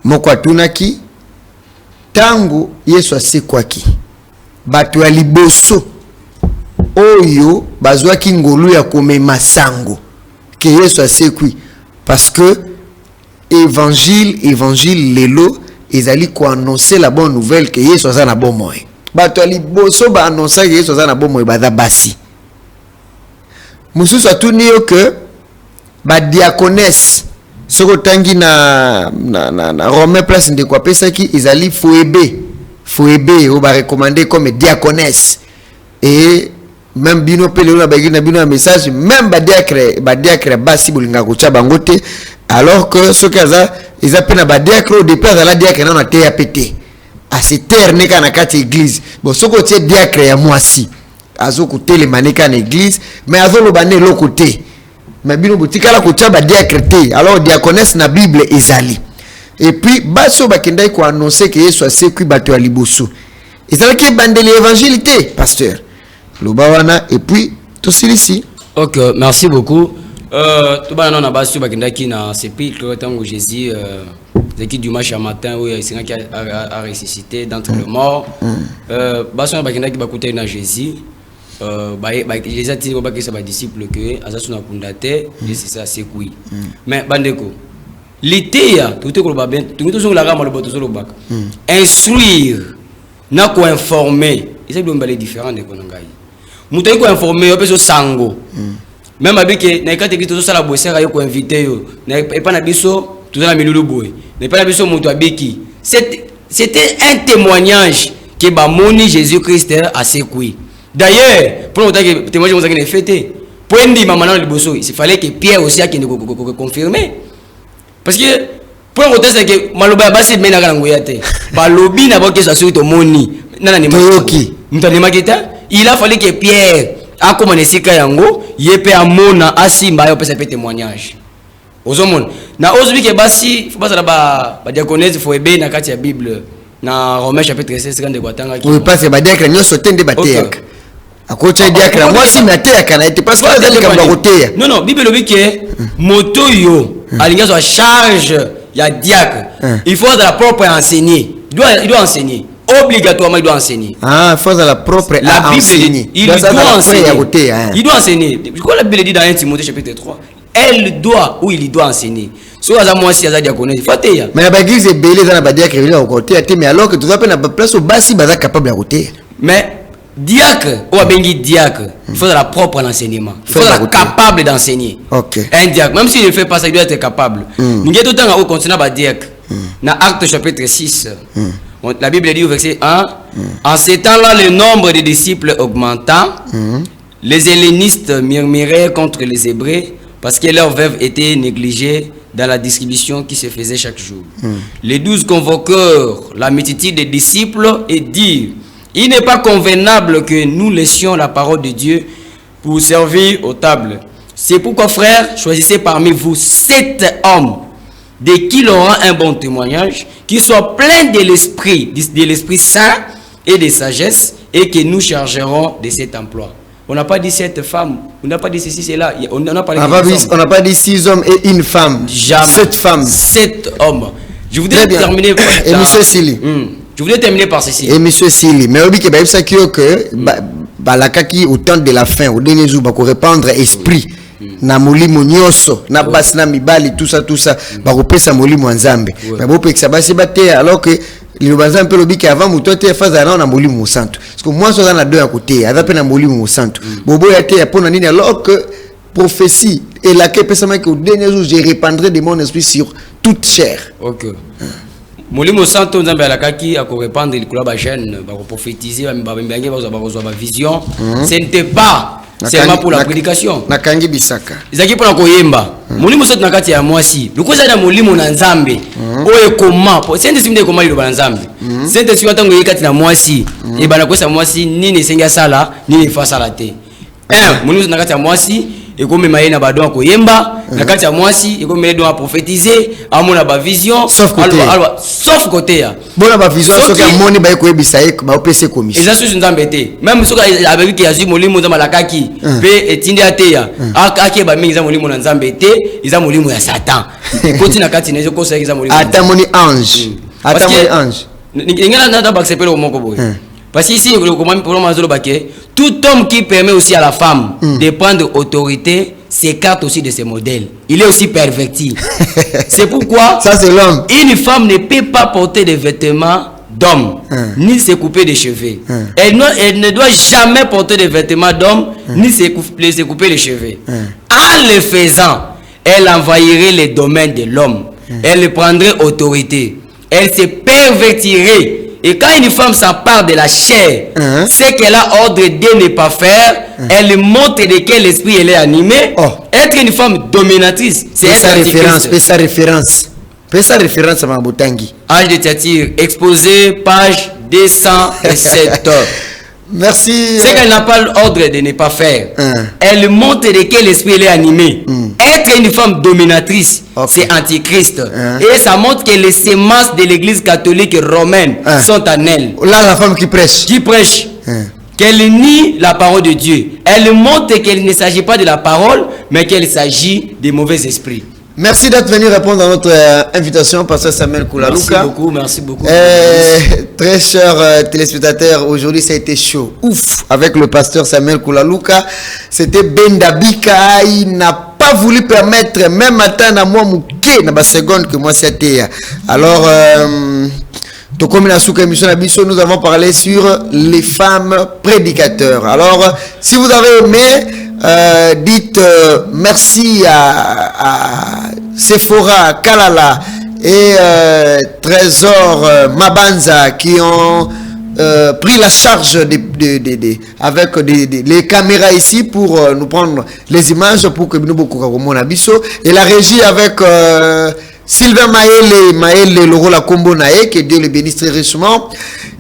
Speaker 1: Moko atunaki tangu Yesu asekwaki. Batu ya liboso oyo bazwaki ngolu ya komema sango ke Yesu asekwi parce que évangile lelo ezali ko annoncer la bonne nouvelle que Yesu aza na bomoy. Bato ali boso ba annoncer que Yesu aza na bomoy baza basi. Mususu atuni yo que ba diaconesse soko tangi na Romain place de quoi pesa ki ezali Fouébé ou ba recommander comme diaconesse et même bino pele na bagina bino message même ba diacre basi bolinga ko tcha bangote alors que ce kaza ils appellent ba diacre au départ la diacre na te apete à se terne kana kati église bon soko tie diacre ya mwasi azoko tele maneka na église mais azolo bané lo côté mais bino botikala ko tcha ba diacre te alors diaconesse na bible ezali. Et puis, baso bakendai ko annoncer que Yesu asekwi bato ya liboso. Ezala ki bandeli évangilité, pasteur. Lobawana et puis tout ici.
Speaker 2: OK, merci beaucoup. Tout bana na baso bakendai ki na sépulcre tango Jésus qui dimanche matin où il s'est a ressuscité d'entre les morts. Baso bakendai ki bakuta na Jésus. Jésus a dit que ça va disciple que azasu na kundate, Jésus ça sekwi. Mais bandeko l'été tout est global bien tout est sur la gamme le bateau sur le bac instruire n'a quoi informer et c'est donc différent de konangai mutai ko informer opeso sango même avec na ikate kitu so la bossera yo ko inviter yo na pas na biso tout na milulu boy na pas na biso mutu abeki c'était un témoignage que ba moni Jésus-Christ a sekui d'ailleurs pour autant que témoignage on a fêté pour ndi maman na liboso il fallait que Pierre aussi a qui confirmer. Parce que pour le côté c'est que maloba basi mena kana ngoya te balobi na boke sa suite moni nana ni mayoki mutani makita il a fallu que Pierre a commencé sika yango yepe amona asimba yo pesa pe témoignage ozomona na ozbi ke basi faut basa ba diaconesse Fouébé na kati ya Bible na Romains chapitre 16 quand de kwatanga ki
Speaker 1: oui parce que ba diacre nyoso tende bateaka akocha diacre moi si nateaka na ete parce que azali ka bakoteya
Speaker 2: non Bible lobi ke moto yo alingazo à charge il y a diacre il faut de la propre enseigner il doit enseigner obligatoirement il doit enseigner
Speaker 1: il faut de la propre
Speaker 2: la
Speaker 1: enseigner
Speaker 2: il doit enseigner il doit enseigner quoi la Bible dit dans 1 Timothée chapitre 3 elle doit ou il doit enseigner so aza moi si aza diaconesse faut te
Speaker 1: mais la baguise est belé dans la diacre il a côté mais alors que tu vas pas na place au basi baza capable à côté
Speaker 2: mais diacre ou abengi diacre il faut de la propre l'enseignement il faut être capable d'enseigner.
Speaker 1: OK.
Speaker 2: Un diacre même s'il ne fait pas ça il doit être capable ninge tout temps au continent ba diacre na Actes chapitre 6 la Bible dit au verset 1 en ces temps-là le nombre de disciples augmentant les hellénistes murmuraient contre les Hébreux parce que leurs veuves étaient négligées dans la distribution qui se faisait chaque jour. Les 12 convoquèrent la multitude des disciples et dirent il n'est pas convenable que nous laissions la parole de Dieu pour servir aux tables. C'est pourquoi, frères, choisissez parmi vous 7 hommes de qui il aura un bon témoignage, qui soient pleins de l'Esprit Saint et de sagesse, et que nous chargerons de cet emploi. On n'a pas dit 7 femmes, on n'a pas dit ceci, c'est là. On n'a
Speaker 1: pas dit 6 hommes et une femme.
Speaker 2: Jamais.
Speaker 1: 7 femmes.
Speaker 2: 7 hommes. Je voudrais terminer par
Speaker 1: et monsieur Sili.
Speaker 2: Je voulais terminer par ceci.
Speaker 1: Et monsieur Sili, mais obi ke ba ça que la kaki au temps de la fin, au dernier jour, pour répandre esprit. Na molimo nyoso na basi na mibali tout ça ba kopesa molimo nzambe mais bo pe que ça basi baté alors que le bazan peu lobi avant muto te faza na molimo santo parce que moi ça na deux à côté avec pe na molimo santo bobo ya te pona nini alors que prophétie et la que pesa que au dernier jour je répandrai de mon esprit sur toute chair.
Speaker 2: OK. Molimo santo nzambe alakaki a ko répandre le kula ba jeune ba prophétiser ba mbengi ba vision ce n'était pas seulement pour la prédication.
Speaker 1: Nakangi bisaka.
Speaker 2: Izaki pour la koyemba. Molimo sote na kati ya mwasi. Lukoza na molimo na nzambe. Oye koma. Sente simde koma lilo ba nzambe. Sente siwa tango yekati na mwasi. E bana kwesa mwasi nini senga sala, nini fa sala te. Molimo na kati ya mwasi et comme maïe na badon ko yemba na kati ya mwasi et comme les doit prophétiser amona ba vision
Speaker 1: sauf côté
Speaker 2: ya
Speaker 1: bona ba vision soki amoni ba ko ebisa ek ba opese commission
Speaker 2: eza susu nzambete même soki avec ki yazi molimo za malakaki pe etindi ateya akake ba mingi za molimo na nzambete eza molimo ya satan koti na kati nezo kosa eza molimo
Speaker 1: ata moni ange ata moni ange
Speaker 2: ngena na ba accepter moko boy parce que ici tout homme qui permet aussi à la femme de prendre autorité s'écarte aussi de ses modèles. Il est aussi perverti. C'est pourquoi
Speaker 1: ça c'est l'homme.
Speaker 2: Une femme ne peut pas porter des vêtements d'homme, ni se couper des cheveux. Elle ne doit jamais porter des vêtements d'homme, ni se couper les cheveux. En le faisant, elle envahirait les domaines de l'homme. Elle prendrait autorité. Elle se pervertirait. Et quand une femme s'empare de la chair, c'est qu'elle a ordre de ne pas faire, elle montre de quel esprit elle est animée. Être une femme dominatrice, c'est être antichrist.
Speaker 1: Fais sa référence à Mabutangi.
Speaker 2: Âge de Thyatire, exposé, page 207.
Speaker 1: Merci.
Speaker 2: C'est qu'elle n'a pas l'ordre de ne pas faire. Elle montre de quel esprit elle est animée. Être une femme dominatrice, c'est antichrist. Et ça montre que les semences de l'église catholique romaine sont en elle.
Speaker 1: Là, la femme qui prêche.
Speaker 2: Qu'elle nie la parole de Dieu. Elle montre qu'il ne s'agit pas de la parole, mais qu'il s'agit des mauvais esprits.
Speaker 1: Merci d'être venu répondre à notre invitation, Pasteur Samuel Koulalouka.
Speaker 2: Merci beaucoup.
Speaker 1: Très chers téléspectateurs, aujourd'hui ça a été chaud. Ouf, avec le pasteur Samuel Koulalouka. C'était Bendabika. Il n'a pas voulu permettre, même matin, à moi, mouké, dans la seconde que moi c'était. Alors, nous avons parlé sur les femmes prédicateurs. Alors, si vous avez aimé, dites merci à Sephora, Kalala et Trésor Mabanza qui ont pris la charge avec les caméras ici pour nous prendre les images pour que nous et la régie avec Sylvain Maël Lorola Kombo Nae, que Dieu le bénisse très richement.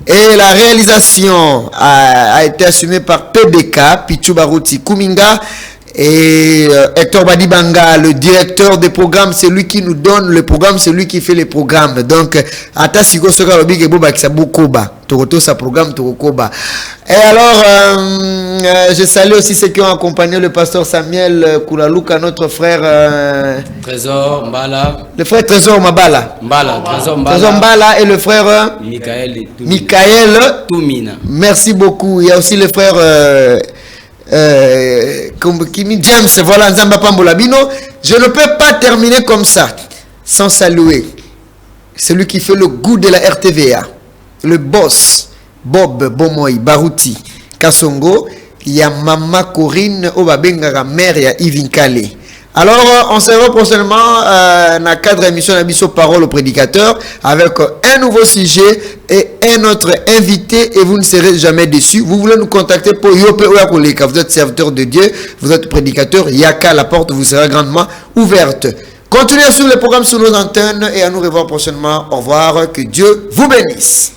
Speaker 1: Et la réalisation a été assumée par PBK, Pichu Baruti Kuminga, et Hector Badibanga, le directeur des programmes, c'est lui qui nous donne le programme, c'est lui qui fait les programmes. Donc, Ata Siko Soka Lobi Geboba Kisabukoba, Toroto sa programme Torokoba. Et alors, je salue aussi ceux qui ont accompagné le pasteur Samuel Koulalouka, notre frère
Speaker 2: Trésor Mbala.
Speaker 1: Le frère Trésor Mabala.
Speaker 2: Trésor
Speaker 1: Mbala et le frère Michael
Speaker 2: Toumina.
Speaker 1: Merci beaucoup. Il y a aussi le frère James, voilà, Nzamba Pambolabino. Je ne peux pas terminer comme ça sans saluer celui qui fait le goût de la RTVA, le boss Bob Bomoy Baruti Kasongo. Il y a Mama Corinne Obabenga, mère, il y a Yves Nkale. Alors, on se revoit prochainement dans le cadre d'émission Abisso Parole au prédicateur avec un nouveau sujet et un autre invité et vous ne serez jamais déçus. Vous voulez nous contacter pour Yope Oyakoleka. Vous êtes serviteur de Dieu, vous êtes prédicateur. Yaka, la porte vous sera grandement ouverte. Continuez à suivre les programmes sur nos antennes et à nous revoir prochainement. Au revoir. Que Dieu vous bénisse.